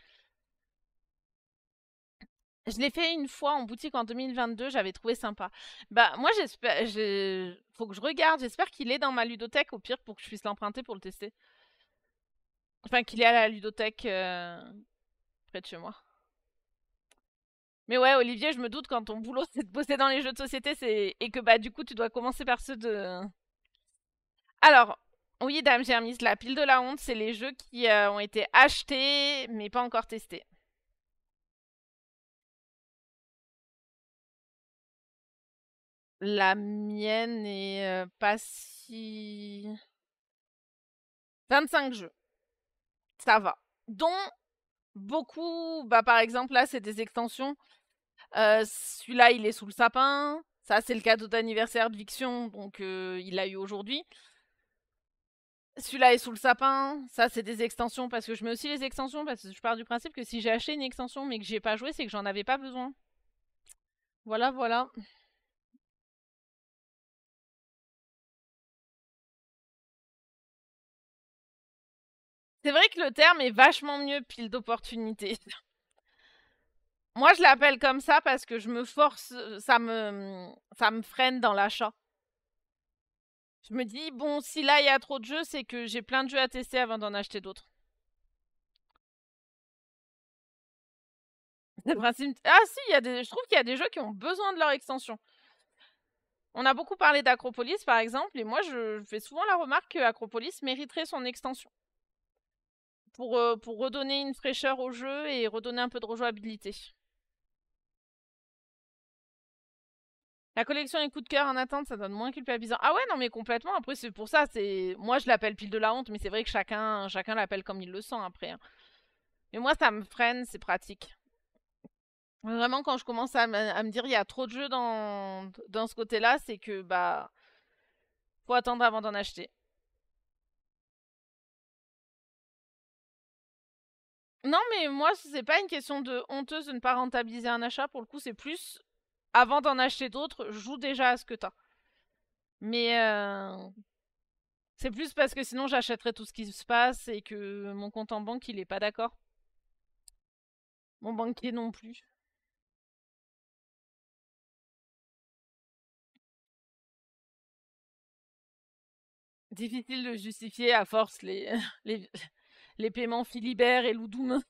Je l'ai fait une fois en boutique en 2022, j'avais trouvé sympa. Bah moi j'espère, faut que je regarde, j'espère qu'il est dans ma ludothèque au pire pour que je puisse l'emprunter pour le tester. Enfin qu'il est à la ludothèque près de chez moi. Mais ouais Olivier, je me doute quand ton boulot c'est de bosser dans les jeux de société et que bah du coup tu dois commencer par ceux de... Alors, oui Dame Germis, la pile de la honte, c'est les jeux qui ont été achetés mais pas encore testés. La mienne est pas si... 25 jeux. Ça va. Dont beaucoup, bah par exemple là c'est des extensions. Celui-là il est sous le sapin. Ça c'est le cadeau d'anniversaire de Viction, donc il l'a eu aujourd'hui. Celui-là est sous le sapin. Ça c'est des extensions parce que je mets aussi les extensions parce que je pars du principe que si j'ai acheté une extension mais que j'ai pas joué, c'est que j'en avais pas besoin. Voilà, voilà. C'est vrai que le terme est vachement mieux pile d'opportunité. Moi, je l'appelle comme ça parce que je me force, ça me freine dans l'achat. Je me dis, bon, si là il y a trop de jeux, c'est que j'ai plein de jeux à tester avant d'en acheter d'autres. C'est le principe. Ah si, je trouve qu'il y a des jeux qui ont besoin de leur extension. On a beaucoup parlé d'Acropolis par exemple, et moi je fais souvent la remarque que Acropolis mériterait son extension. Pour redonner une fraîcheur au jeu et redonner un peu de rejouabilité. La collection et coup de cœur en attente, ça donne moins culpabilisant. Ah ouais, non mais complètement. Après, c'est pour ça. Moi, je l'appelle pile de la honte, mais c'est vrai que chacun l'appelle comme il le sent après, hein. Mais moi, ça me freine, c'est pratique. Vraiment, quand je commence à me dire il y a trop de jeux dans ce côté-là, c'est que bah faut attendre avant d'en acheter. Non, mais moi, c'est pas une question de honteuse de ne pas rentabiliser un achat. Pour le coup, c'est plus avant d'en acheter d'autres, joue déjà à ce que t'as. Mais c'est plus parce que sinon j'achèterais tout ce qui se passe et que mon compte en banque il est pas d'accord. Mon banquier non plus. Difficile de justifier à force les, les paiements Philibert et Loudoum.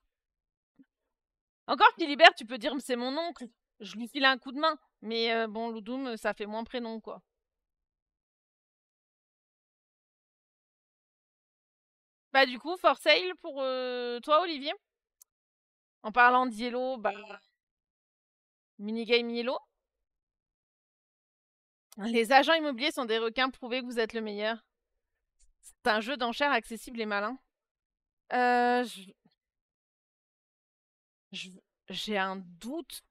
Encore Philibert, tu peux dire c'est mon oncle. Je lui file un coup de main. Mais bon, Loudoum, ça fait moins prénom quoi. Bah du coup, for sale pour toi Olivier. En parlant d'Yellow, bah minigame Yellow. Les agents immobiliers sont des requins, prouvez que vous êtes le meilleur. C'est un jeu d'enchères accessible et malin. Euh, je- je- j'ai un doute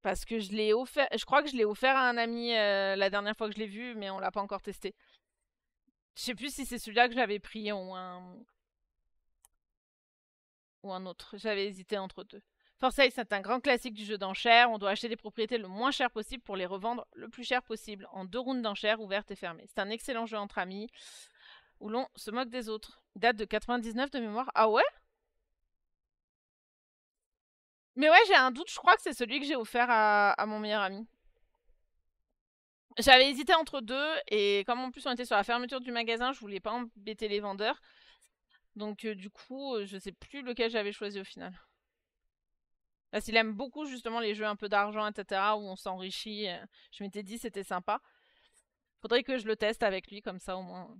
parce que je l'ai offert. Je crois que je l'ai offert à un ami la dernière fois que je l'ai vu, mais on l'a pas encore testé. Je sais plus si c'est celui-là que j'avais pris ou un autre. J'avais hésité entre deux. For Sale, c'est un grand classique du jeu d'enchères. On doit acheter des propriétés le moins cher possible pour les revendre le plus cher possible en 2 rounds d'enchères ouvertes et fermées. C'est un excellent jeu entre amis où l'on se moque des autres. Il date de 99 de mémoire. Ah ouais? Mais ouais, j'ai un doute. Je crois que c'est celui que j'ai offert à mon meilleur ami. J'avais hésité entre deux et comme en plus on était sur la fermeture du magasin, je voulais pas embêter les vendeurs. Donc du coup, je sais plus lequel j'avais choisi au final. Parce qu'il aime beaucoup justement les jeux un peu d'argent, etc. où on s'enrichit. Je m'étais dit c'était sympa. Faudrait que je le teste avec lui comme ça au moins.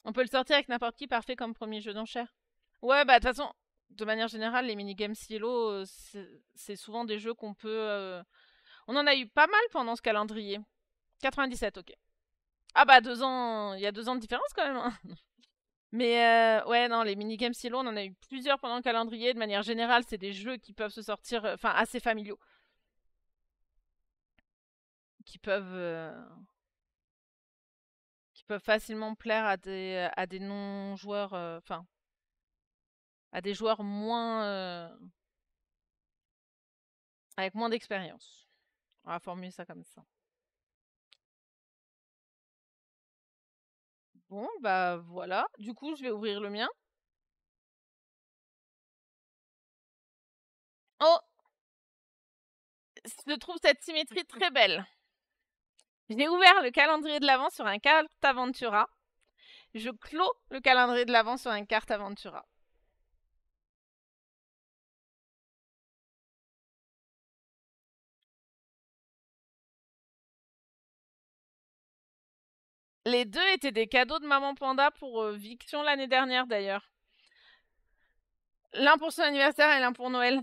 On peut le sortir avec n'importe qui, parfait comme premier jeu d'enchères. Ouais, bah de toute façon, de manière générale, les minigames Cielo, c'est souvent des jeux qu'on peut... On en a eu pas mal pendant ce calendrier. 97, ok. Ah bah 2 ans, il y a 2 ans de différence quand même, hein. Mais ouais, non, les minigames Silo, on en a eu plusieurs pendant le calendrier. De manière générale, c'est des jeux qui peuvent se sortir, enfin assez familiaux, qui peuvent, euh, qui peuvent facilement plaire à des non-joueurs, enfin à des joueurs moins, avec moins d'expérience. On va formuler ça comme ça. Bon, bah voilà. Du coup, je vais ouvrir le mien. Oh, je trouve cette symétrie très belle. J'ai ouvert le calendrier de l'Avent sur un carte Aventura. Je clôt le calendrier de l'Avent sur une carte Aventura. Les deux étaient des cadeaux de Maman Panda pour Viction l'année dernière d'ailleurs. L'un pour son anniversaire et l'un pour Noël.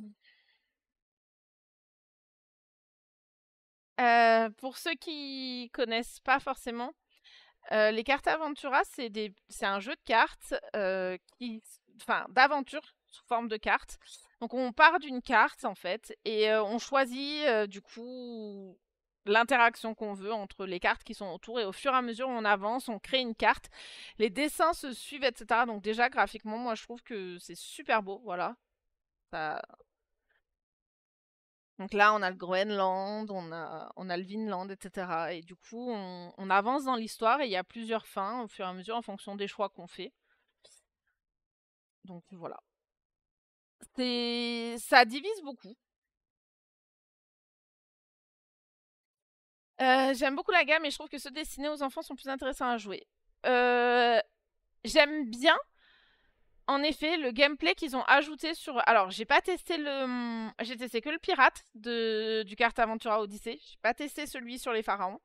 Pour ceux qui connaissent pas forcément, les cartes Aventura, c'est un jeu de cartes d'aventure sous forme de cartes. Donc on part d'une carte en fait et on choisit du coup l'interaction qu'on veut entre les cartes qui sont autour et au fur et à mesure où on avance, on crée une carte. Les dessins se suivent, etc. Donc déjà graphiquement, moi je trouve que c'est super beau, voilà. Ça... Donc là, on a le Groenland, on a le Vinland, etc. Et du coup, on avance dans l'histoire et il y a plusieurs fins au fur et à mesure en fonction des choix qu'on fait. Donc voilà. Ça divise beaucoup. J'aime beaucoup la gamme et je trouve que ceux destinés aux enfants sont plus intéressants à jouer. J'aime bien, en effet, le gameplay qu'ils ont ajouté sur. Alors, j'ai pas testé j'ai testé que le pirate du Carte Aventura Odyssey. J'ai pas testé celui sur les pharaons.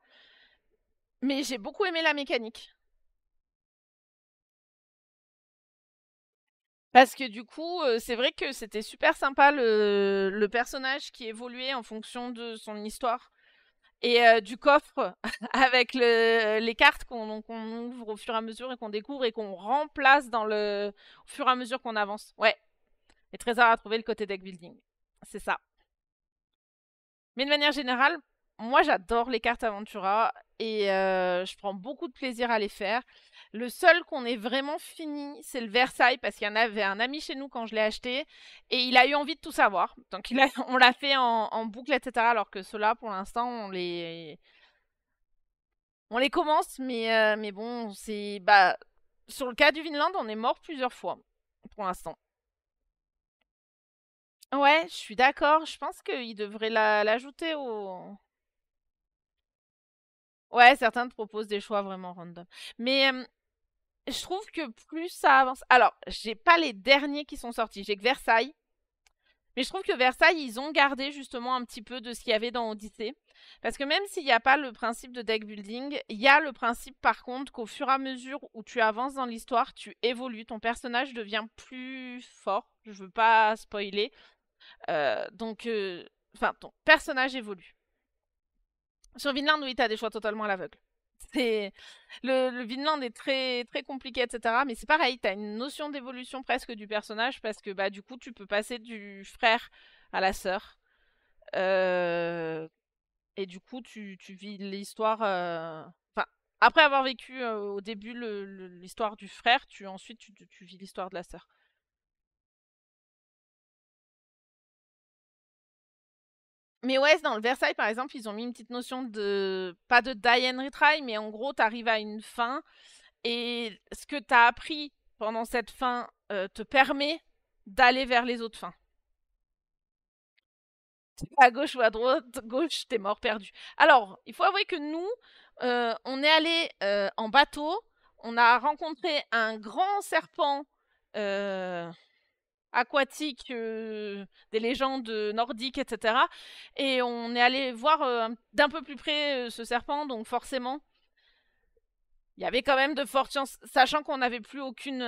Mais j'ai beaucoup aimé la mécanique. Parce que du coup, c'est vrai que c'était super sympa le personnage qui évoluait en fonction de son histoire. Et du coffre avec les cartes qu'on ouvre au fur et à mesure et qu'on découvre et qu'on remplace au fur et à mesure qu'on avance. Ouais. Les trésors à trouver, le côté deck building. C'est ça. Mais de manière générale, moi j'adore les cartes Aventura et je prends beaucoup de plaisir à les faire. Le seul qu'on ait vraiment fini, c'est le Versailles, parce qu'il y en avait un ami chez nous quand je l'ai acheté, et il a eu envie de tout savoir. Donc on l'a fait en boucle, etc. Alors que ceux-là, pour l'instant, on les commence, mais bon, sur le cas du Vinland, on est mort plusieurs fois, pour l'instant. Ouais, je suis d'accord. Je pense qu'il devrait l'ajouter au. Ouais, certains te proposent des choix vraiment random. Mais je trouve que plus ça avance. Alors, j'ai pas les derniers qui sont sortis. J'ai que Versailles. Mais je trouve que Versailles, ils ont gardé justement un petit peu de ce qu'il y avait dans Odyssée. Parce que même s'il n'y a pas le principe de deck building, il y a le principe par contre qu'au fur et à mesure où tu avances dans l'histoire, tu évolues. Ton personnage devient plus fort. Je veux pas spoiler. Enfin, ton personnage évolue. Sur Vinland, oui, t'as des choix totalement à l'aveugle. C'est le Vinland est très très compliqué, etc. Mais c'est pareil, t'as une notion d'évolution presque du personnage parce que bah du coup tu peux passer du frère à la sœur. Euh, et du coup tu vis l'histoire. Enfin, après avoir vécu au début l'histoire du frère, ensuite tu vis l'histoire de la sœur. Mais ouais, dans le Versailles, par exemple, ils ont mis une petite notion de, pas de die and retry, mais en gros, t'arrives à une fin et ce que t'as appris pendant cette fin te permet d'aller vers les autres fins. À gauche ou à droite, gauche, t'es mort, perdu. Alors, il faut avouer que nous, on est allé en bateau, on a rencontré un grand serpent aquatique, des légendes nordiques, etc. Et on est allé voir d'un peu plus près ce serpent, donc forcément, il y avait quand même de fortes chances, sachant qu'on n'avait plus aucune.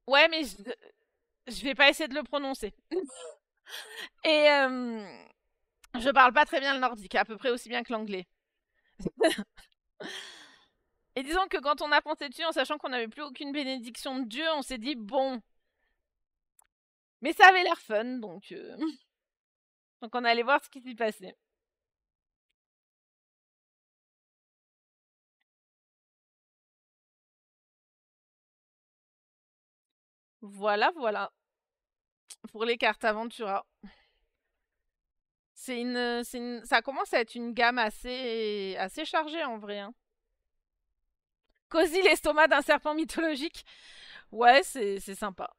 Ouais, mais je vais pas essayer de le prononcer. Et je parle pas très bien le nordique, à peu près aussi bien que l'anglais. Et disons que quand on a pensé dessus, en sachant qu'on n'avait plus aucune bénédiction de Dieu, on s'est dit bon. Mais ça avait l'air fun, donc. Donc on allait voir ce qui s'y passait. Voilà, voilà. Pour les cartes Aventura. Ça commence à être une gamme assez chargée en vrai. Hein. Cozy l'estomac d'un serpent mythologique. Ouais, c'est sympa.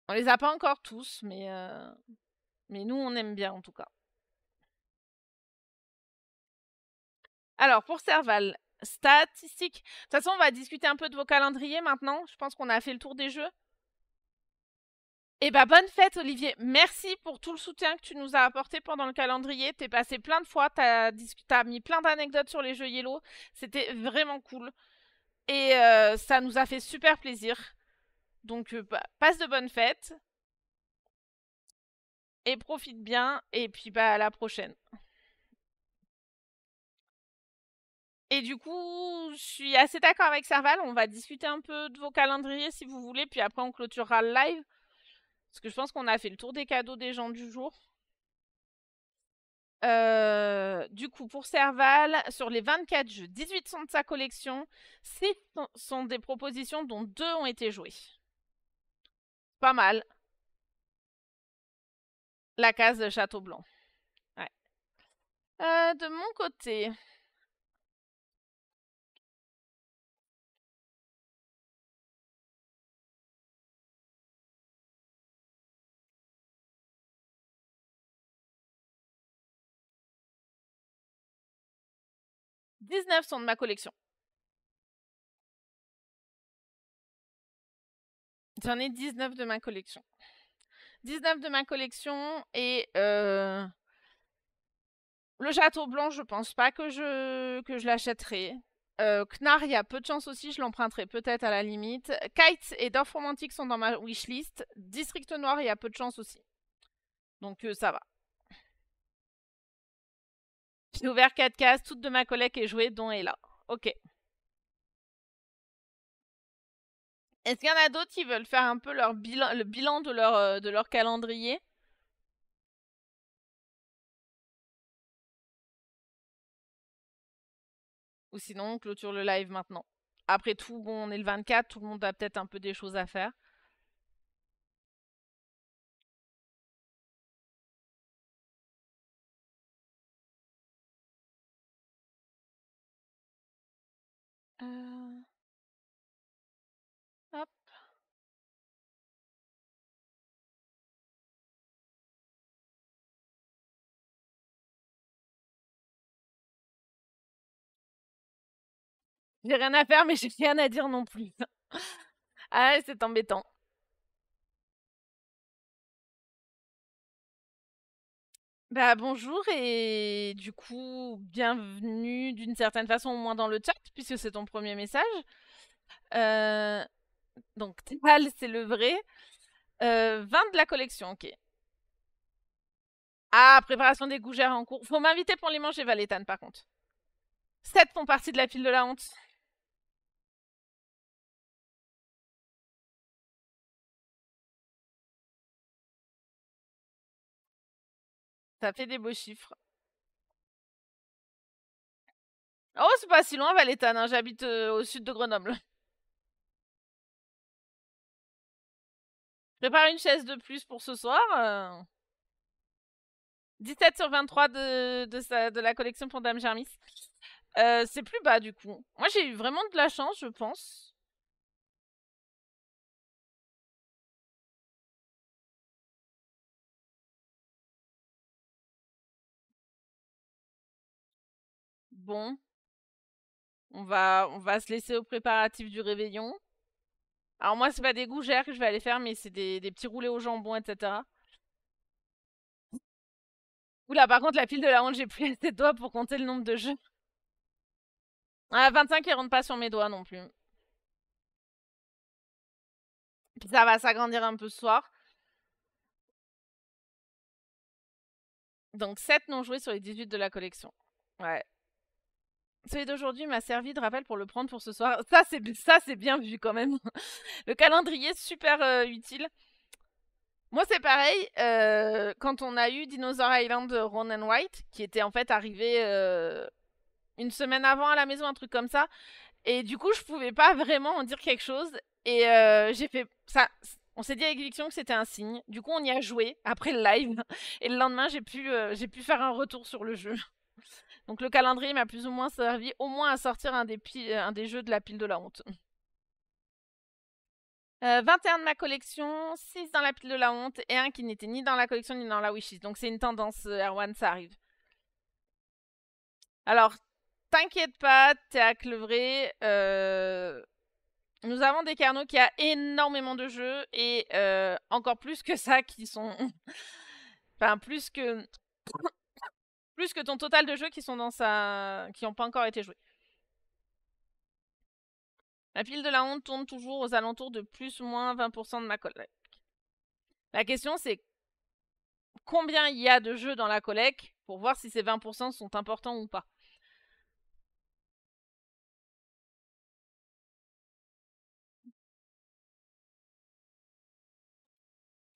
On les a pas encore tous, mais nous on aime bien en tout cas. Alors pour Serval, statistiques. De toute façon, on va discuter un peu de vos calendriers maintenant. Je pense qu'on a fait le tour des jeux. Eh bah bonne fête Olivier, merci pour tout le soutien que tu nous as apporté pendant le calendrier, t'es passé plein de fois, t'as mis plein d'anecdotes sur les jeux Yellow, c'était vraiment cool et ça nous a fait super plaisir. Donc passe de bonnes fêtes et profite bien. Et puis, bah, à la prochaine. Et du coup, je suis assez d'accord avec Serval. On va discuter un peu de vos calendriers si vous voulez. Puis après, on clôturera le live. Parce que je pense qu'on a fait le tour des cadeaux des gens du jour. Du coup, pour Serval, sur les 24 jeux, 18 sont de sa collection. 6 sont des propositions dont 2 ont été joués. Pas mal. La case de Château Blanc. Ouais. De mon côté... « 19 sont de ma collection. J'en ai 19 de ma collection. 19 de ma collection et le Château Blanc, je pense pas que je l'achèterai. Knarr, il y a peu de chance aussi, je l'emprunterai peut-être à la limite. Kites et Dorf Romantique sont dans ma wishlist. District Noir, il y a peu de chance aussi. Donc ça va. J'ai ouvert 4 cases, toute de ma collègue est jouée, dont Ella. Ok. Est-ce qu'il y en a d'autres qui veulent faire un peu le bilan de leur calendrier? Ou sinon, on clôture le live maintenant. Après tout, bon, on est le 24, tout le monde a peut-être un peu des choses à faire. Hop. J'ai rien à faire, mais j'ai rien à dire non plus. Ah, c'est embêtant. Bah bonjour et du coup, bienvenue d'une certaine façon au moins dans le chat, puisque c'est ton premier message. Donc, Thémal, c'est le vrai. 20 de la collection, ok. Ah, préparation des gougères en cours. Faut m'inviter pour les manger, Valétane, par contre. 7 font partie de la pile de la honte. Ça fait des beaux chiffres. Oh, c'est pas si loin, Valétane, hein, j'habite au sud de Grenoble. Prépare une chaise de plus pour ce soir. 17 sur 23 de la collection pour Dame Germis. C'est plus bas du coup. Moi j'ai eu vraiment de la chance, je pense. Bon. On va se laisser aux préparatifs du réveillon. Alors moi c'est pas des gougères que je vais aller faire, mais c'est des petits roulés au jambon, etc. Oula, par contre la pile de la honte, j'ai plus assez de doigts pour compter le nombre de jeux. Ah, 25 ils rentrent pas sur mes doigts non plus. Puis ça va s'agrandir un peu ce soir. Donc 7 non joués sur les 18 de la collection. Ouais. Celui d'aujourd'hui m'a servi de rappel pour le prendre pour ce soir. Ça, c'est bien vu quand même. Le calendrier, super utile. Moi, c'est pareil. Quand on a eu Dinosaur Island Ron and White, qui était en fait arrivé une semaine avant à la maison, un truc comme ça. Et du coup, je pouvais pas vraiment en dire quelque chose. Et j'ai fait ça. On s'est dit avec Viction que c'était un signe. Du coup, on y a joué après le live. Et le lendemain, j'ai pu faire un retour sur le jeu. Donc le calendrier m'a plus ou moins servi au moins à sortir un des jeux de la pile de la honte. 21 de ma collection, 6 dans la pile de la honte et un qui n'était ni dans la collection ni dans la wishlist. Donc c'est une tendance, Erwan, ça arrive. Alors, t'inquiète pas, Théâcle le vrai. Nous avons des carnaux qui a énormément de jeux et encore plus que ça qui sont... enfin, plus que ton total de jeux qui sont dans qui n'ont pas encore été joués. La pile de la honte tourne toujours aux alentours de plus ou moins 20% de ma collecte. La question c'est combien il y a de jeux dans la collecte pour voir si ces 20% sont importants ou pas.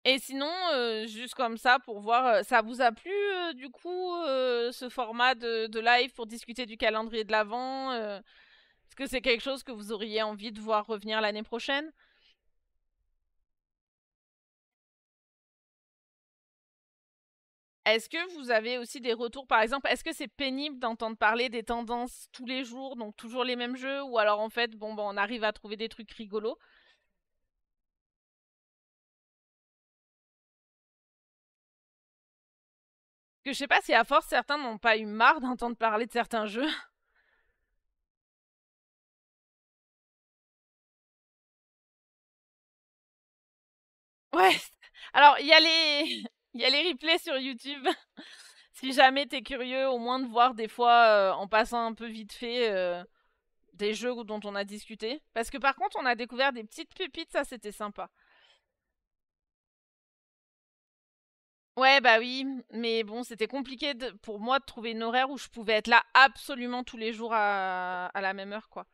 Et sinon, juste comme ça, pour voir, ça vous a plu, du coup, ce format de live pour discuter du calendrier de l'Avent est-ce que c'est quelque chose que vous auriez envie de voir revenir l'année prochaine? Est-ce que vous avez aussi des retours, par exemple, est-ce que c'est pénible d'entendre parler des tendances tous les jours, donc toujours les mêmes jeux, ou alors en fait, bon, on arrive à trouver des trucs rigolos? Que je sais pas si à force certains n'ont pas eu marre d'entendre parler de certains jeux. Ouais. Alors il y a les il y a les replays sur YouTube. Si jamais t'es curieux, au moins de voir des fois en passant un peu vite fait des jeux dont on a discuté. Parce que par contre, on a découvert des petites pépites, ça c'était sympa. Ouais, bah oui, mais bon, c'était compliqué pour moi de trouver une horaire où je pouvais être là absolument tous les jours à la même heure, quoi.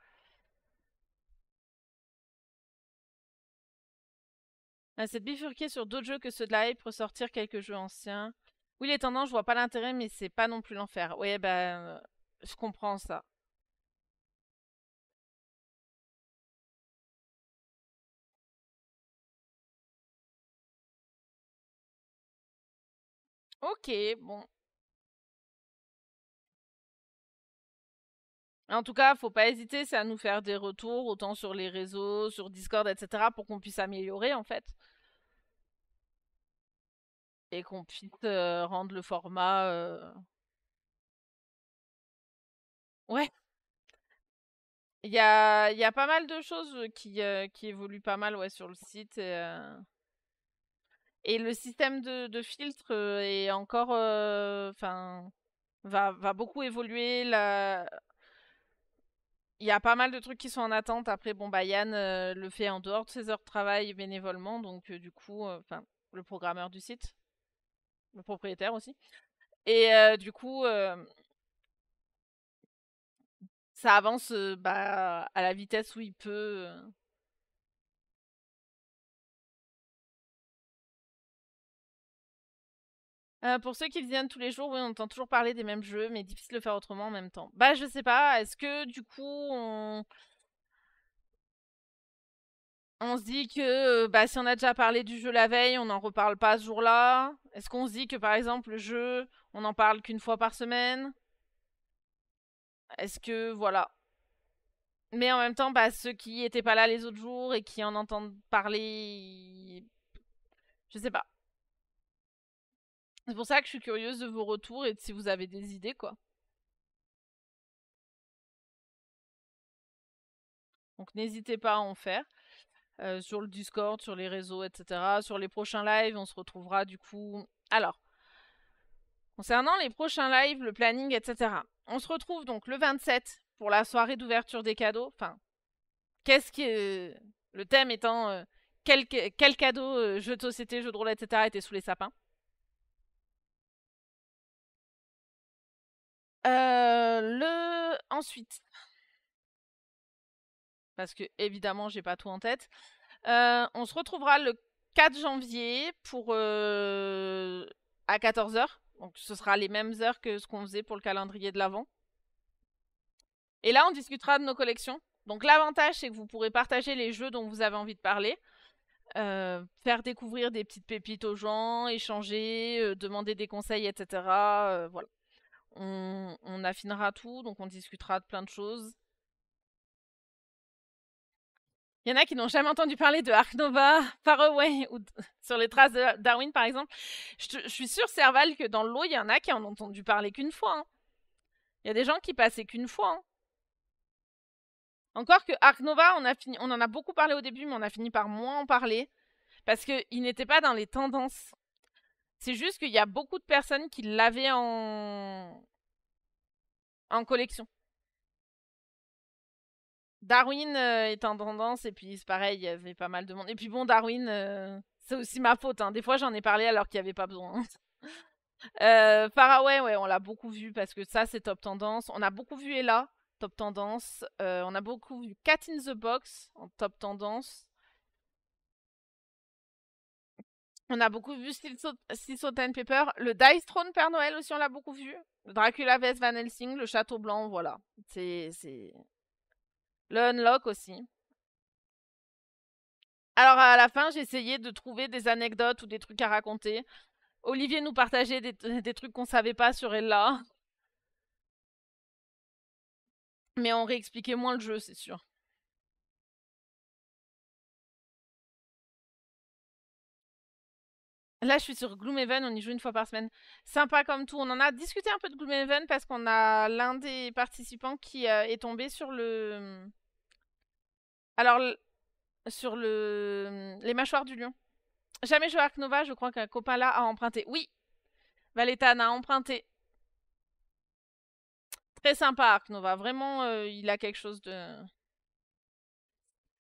C'est de bifurquer sur d'autres jeux que ceux de la hype, ressortir quelques jeux anciens. Oui, les tendances, je vois pas l'intérêt, mais c'est pas non plus l'enfer. Ouais, bah, je comprends ça. Ok, bon. En tout cas, faut pas hésiter, c'est à nous faire des retours, autant sur les réseaux, sur Discord, etc., pour qu'on puisse améliorer, en fait. Et qu'on puisse rendre le format... Ouais, il y a pas mal de choses qui évoluent pas mal ouais, sur le site. Et le système de filtre est encore... Enfin, va beaucoup évoluer. Il y a pas mal de trucs qui sont en attente. Après, bon, bah, Yann le fait en dehors de ses heures de travail bénévolement. Donc, du coup, enfin, le programmeur du site, le propriétaire aussi. Et du coup, ça avance bah, à la vitesse où il peut. Pour ceux qui viennent tous les jours, oui, on entend toujours parler des mêmes jeux, mais difficile de le faire autrement en même temps. Bah, je sais pas. Est-ce que du coup, on se dit que bah, si on a déjà parlé du jeu la veille, on n'en reparle pas ce jour-là? Est-ce qu'on se dit que par exemple le jeu, on n'en parle qu'une fois par semaine? Est-ce que voilà. Mais en même temps, bah, ceux qui étaient pas là les autres jours et qui en entendent parler, je sais pas. C'est pour ça que je suis curieuse de vos retours et de si vous avez des idées, quoi. Donc n'hésitez pas à en faire sur le Discord, sur les réseaux, etc. Sur les prochains lives, on se retrouvera du coup. Alors, concernant les prochains lives, le planning, etc. On se retrouve donc le 27 pour la soirée d'ouverture des cadeaux. Enfin, qu'est-ce qui est... Le thème étant quel cadeau, jeux de société, jeux de rôle, etc. étaient sous les sapins. Ensuite, parce que évidemment j'ai pas tout en tête, on se retrouvera le 4 janvier pour à 14 h. Donc ce sera les mêmes heures que ce qu'on faisait pour le calendrier de l'Avent. Et là on discutera de nos collections. Donc l'avantage c'est que vous pourrez partager les jeux dont vous avez envie de parler, faire découvrir des petites pépites aux gens, échanger, demander des conseils, etc. Voilà. On affinera tout, donc on discutera de plein de choses. Il y en a qui n'ont jamais entendu parler de Ark Nova, Faraway ou sur les traces de Darwin par exemple. Je suis sûre, Serval, que dans le lot, il y en a qui en ont entendu parler qu'une fois. Hein. Il y a des gens qui passaient qu'une fois. Hein. Encore que Ark Nova, on en a beaucoup parlé au début, mais on a fini par moins en parler. Parce qu'il n'était pas dans les tendances. C'est juste qu'il y a beaucoup de personnes qui l'avaient en collection. Darwin est en tendance, et puis c'est pareil, il y avait pas mal de monde. Et puis bon, Darwin, c'est aussi ma faute. Hein. Des fois, j'en ai parlé alors qu'il n'y avait pas besoin. Faraway, ouais, on l'a beaucoup vu parce que ça, c'est top tendance. On a beaucoup vu Ella, top tendance. On a beaucoup vu Cat in the Box en top tendance. On a beaucoup vu Sea Salt and Pepper. Le Dice Throne Père Noël aussi, on l'a beaucoup vu. Le Dracula vs Van Helsing, le Château Blanc, voilà. C'est... Le Unlock aussi. Alors à la fin, j'ai essayé de trouver des anecdotes ou des trucs à raconter. Olivier nous partageait des trucs qu'on savait pas sur Ella. Mais on réexpliquait moins le jeu, c'est sûr. Là, je suis sur Gloomhaven, on y joue une fois par semaine. Sympa comme tout. On en a discuté un peu de Gloomhaven parce qu'on a l'un des participants qui est tombé sur le... Alors, sur les mâchoires du lion. Jamais joué à Ark Nova, je crois qu'un copain là a emprunté. Oui, Valétan a emprunté. Très sympa Ark Nova, vraiment, il a quelque chose de...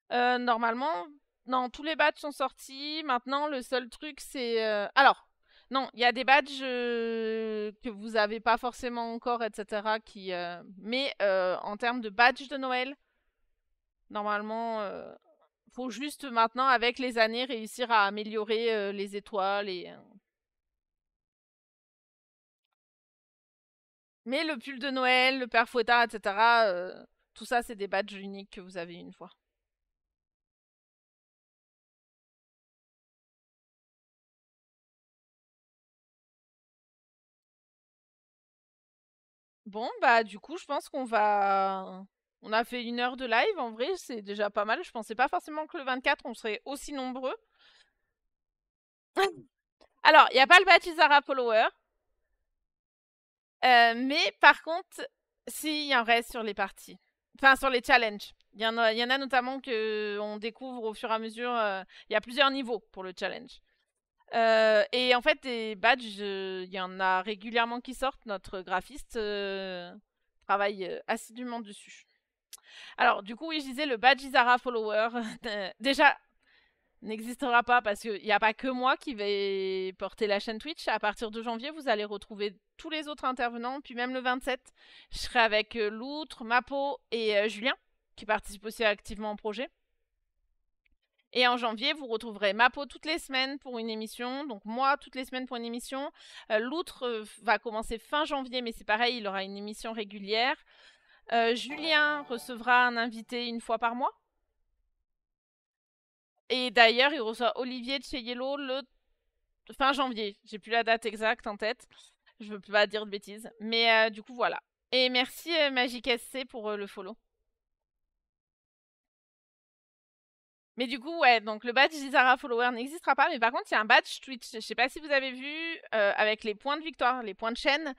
Normalement, non, tous les badges sont sortis. Maintenant, le seul truc, c'est... Alors, non, il y a des badges que vous avez pas forcément encore, etc. Mais en termes de badges de Noël, normalement, faut juste maintenant, avec les années, réussir à améliorer les étoiles et... Mais le pull de Noël, le père Fouettard, etc., tout ça, c'est des badges uniques que vous avez une fois. Bon, bah du coup, je pense qu'on va... On a fait 1 heure de live, en vrai, c'est déjà pas mal. Je pensais pas forcément que le 24, on serait aussi nombreux. Alors, il n'y a pas le badge Isara Follower. Mais par contre, si, il y en reste sur les parties. Enfin, sur les challenges. Il y en a notamment que on découvre au fur et à mesure. Il y a plusieurs niveaux pour le challenge. Et en fait, des badges, il y en a régulièrement qui sortent. Notre graphiste travaille assidûment dessus. Alors, du coup, oui, je disais le badge Isara Follower. Déjà, n'existera pas parce qu'il n'y a pas que moi qui vais porter la chaîne Twitch. À partir de janvier, vous allez retrouver tous les autres intervenants. Puis même le 27, je serai avec Loutre, Mapo et Julien, qui participent aussi activement au projet. Et en janvier, vous retrouverez Mapo toutes les semaines pour une émission. Donc moi, toutes les semaines pour une émission. Loutre va commencer fin janvier, mais c'est pareil, il aura une émission régulière. Julien recevra un invité une fois par mois. Et d'ailleurs, il reçoit Olivier de chez Yellow le fin janvier. J'ai plus la date exacte en tête. Je veux pas dire de bêtises. Mais du coup, voilà. Et merci Magic SC pour le follow. Mais du coup, ouais, donc le badge Zizara Follower n'existera pas. Mais par contre, il y a un badge Twitch. Je sais pas si vous avez vu avec les points de victoire, les points de chaîne.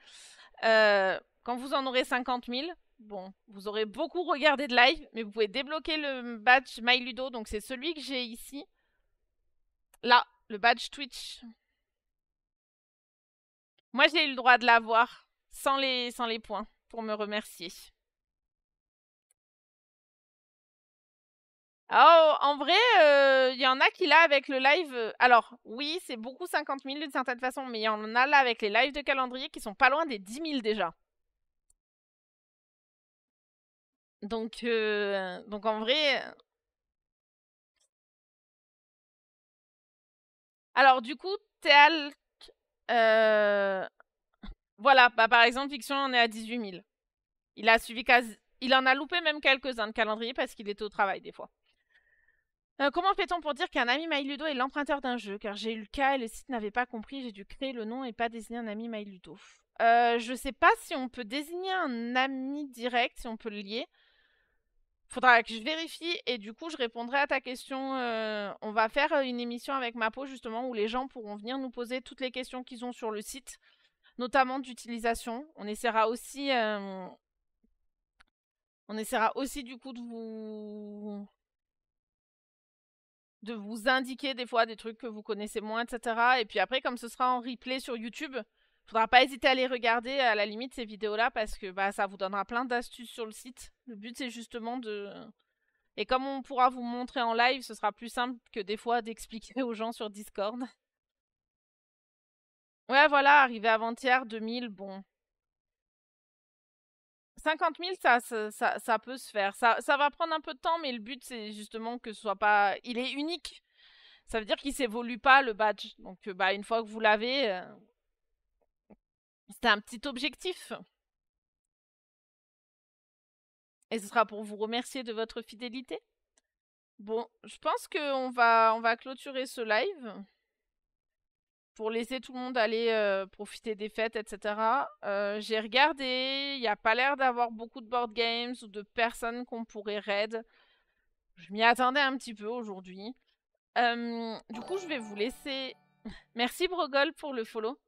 Quand vous en aurez 50 000, bon, vous aurez beaucoup regardé de live, mais vous pouvez débloquer le badge MyLudo. Donc c'est celui que j'ai ici. Là, le badge Twitch. Moi, j'ai eu le droit de l'avoir sans les points pour me remercier. Oh, en vrai, il y en a qui là avec le live. Alors, oui, c'est beaucoup 50 000 d'une certaine façon, mais il y en a là avec les lives de calendrier qui sont pas loin des 10 000 déjà. Donc en vrai. Alors, du coup, Théal. Voilà, bah, par exemple, Fiction, on est à 18 000. Il a suivi quasi. Il en a loupé même quelques-uns de calendrier parce qu'il était au travail des fois. Comment fait-on pour dire qu'un ami MyLudo est l'emprunteur d'un jeu? Car j'ai eu le cas et le site n'avait pas compris, j'ai dû créer le nom et pas désigner un ami MyLudo. Je sais pas si on peut désigner un ami direct, si on peut le lier. Faudra que je vérifie et du coup je répondrai à ta question. On va faire une émission avec Mapo justement où les gens pourront venir nous poser toutes les questions qu'ils ont sur le site, notamment d'utilisation. On essaiera aussi du coup de vous indiquer des fois des trucs que vous connaissez moins, etc. Et puis après, comme ce sera en replay sur YouTube, faudra pas hésiter à les regarder à la limite ces vidéos-là parce que bah, ça vous donnera plein d'astuces sur le site. Le but c'est justement de... Et comme on pourra vous montrer en live, ce sera plus simple que des fois d'expliquer aux gens sur Discord. Ouais, voilà, arrivé avant-hier, 2000, bon. 50 000, ça peut se faire. Ça va prendre un peu de temps, mais le but, c'est justement que ce soit pas... Il est unique. Ça veut dire qu'il s'évolue pas, le badge. Donc, bah, une fois que vous l'avez, c'est un petit objectif. Et ce sera pour vous remercier de votre fidélité. Bon, je pense qu'on va clôturer ce live. Pour laisser tout le monde aller profiter des fêtes, etc. J'ai regardé, il n'y a pas l'air d'avoir beaucoup de board games ou de personnes qu'on pourrait raid. Je m'y attendais un petit peu aujourd'hui. Du coup, je vais vous laisser... Merci Brogol pour le follow.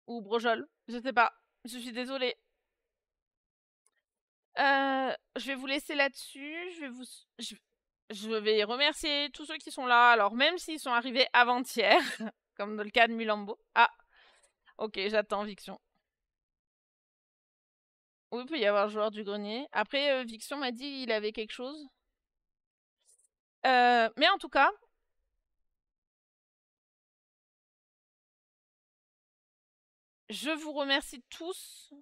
Ou Brojol, je sais pas. Je suis désolée. Je vais vous laisser là-dessus. Je vais remercier tous ceux qui sont là. Alors, même s'ils sont arrivés avant-hier, comme dans le cas de Mulambo. Ah, ok, j'attends Viction. Oui, il peut y avoir joueur du grenier. Après, Viction m'a dit qu'il avait quelque chose. Mais en tout cas, je vous remercie tous.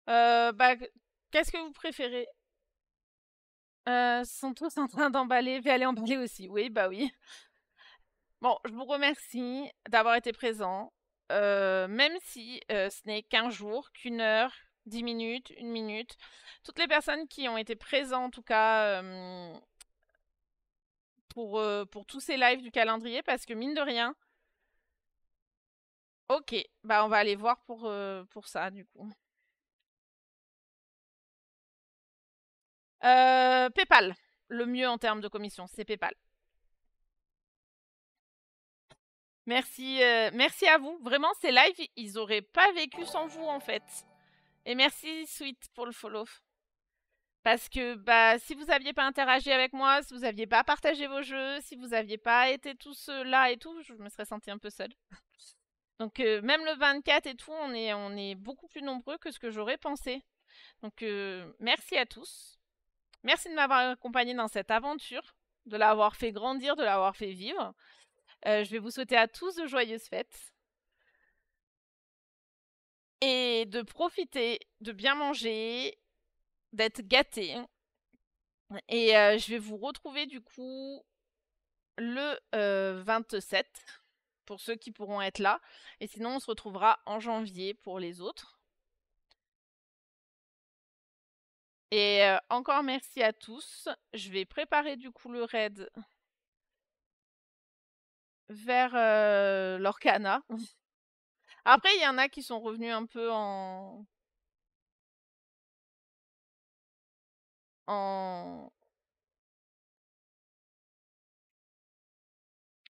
Bah, qu'est-ce que vous préférez? Sont tous en train d'emballer. Vais aller emballer aussi. Oui, bah oui. Bon, je vous remercie d'avoir été présent. Même si ce n'est qu'un jour, qu'une heure, 10 minutes, une minute. Toutes les personnes qui ont été présentes, en tout cas, pour tous ces lives du calendrier, parce que mine de rien. Ok, bah on va aller voir pour ça, du coup. PayPal. Le mieux en termes de commission, c'est PayPal. Merci, merci à vous. Vraiment, ces lives, ils auraient pas vécu sans vous, en fait. Et merci, Sweet, pour le follow. Parce que bah, si vous aviez pas interagi avec moi, si vous aviez pas partagé vos jeux, si vous aviez pas été tous là et tout, je me serais sentie un peu seule. Donc même le 24 et tout, on est beaucoup plus nombreux que ce que j'aurais pensé. Donc merci à tous. Merci de m'avoir accompagné dans cette aventure, de l'avoir fait grandir, de l'avoir fait vivre. Je vais vous souhaiter à tous de joyeuses fêtes. Et de profiter, de bien manger, d'être gâtés. Et je vais vous retrouver du coup le 27 pour ceux qui pourront être là. Et sinon, on se retrouvera en janvier pour les autres. Et encore merci à tous. Je vais préparer du coup le raid vers l'Orcana. Après, il y en a qui sont revenus un peu en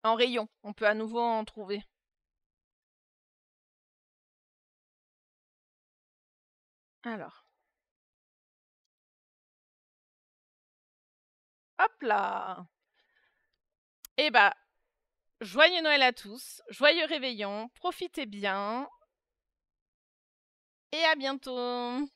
rayon. On peut à nouveau en trouver. Alors. Hop là. Et bah, joyeux Noël à tous, joyeux réveillon, profitez bien. Et à bientôt.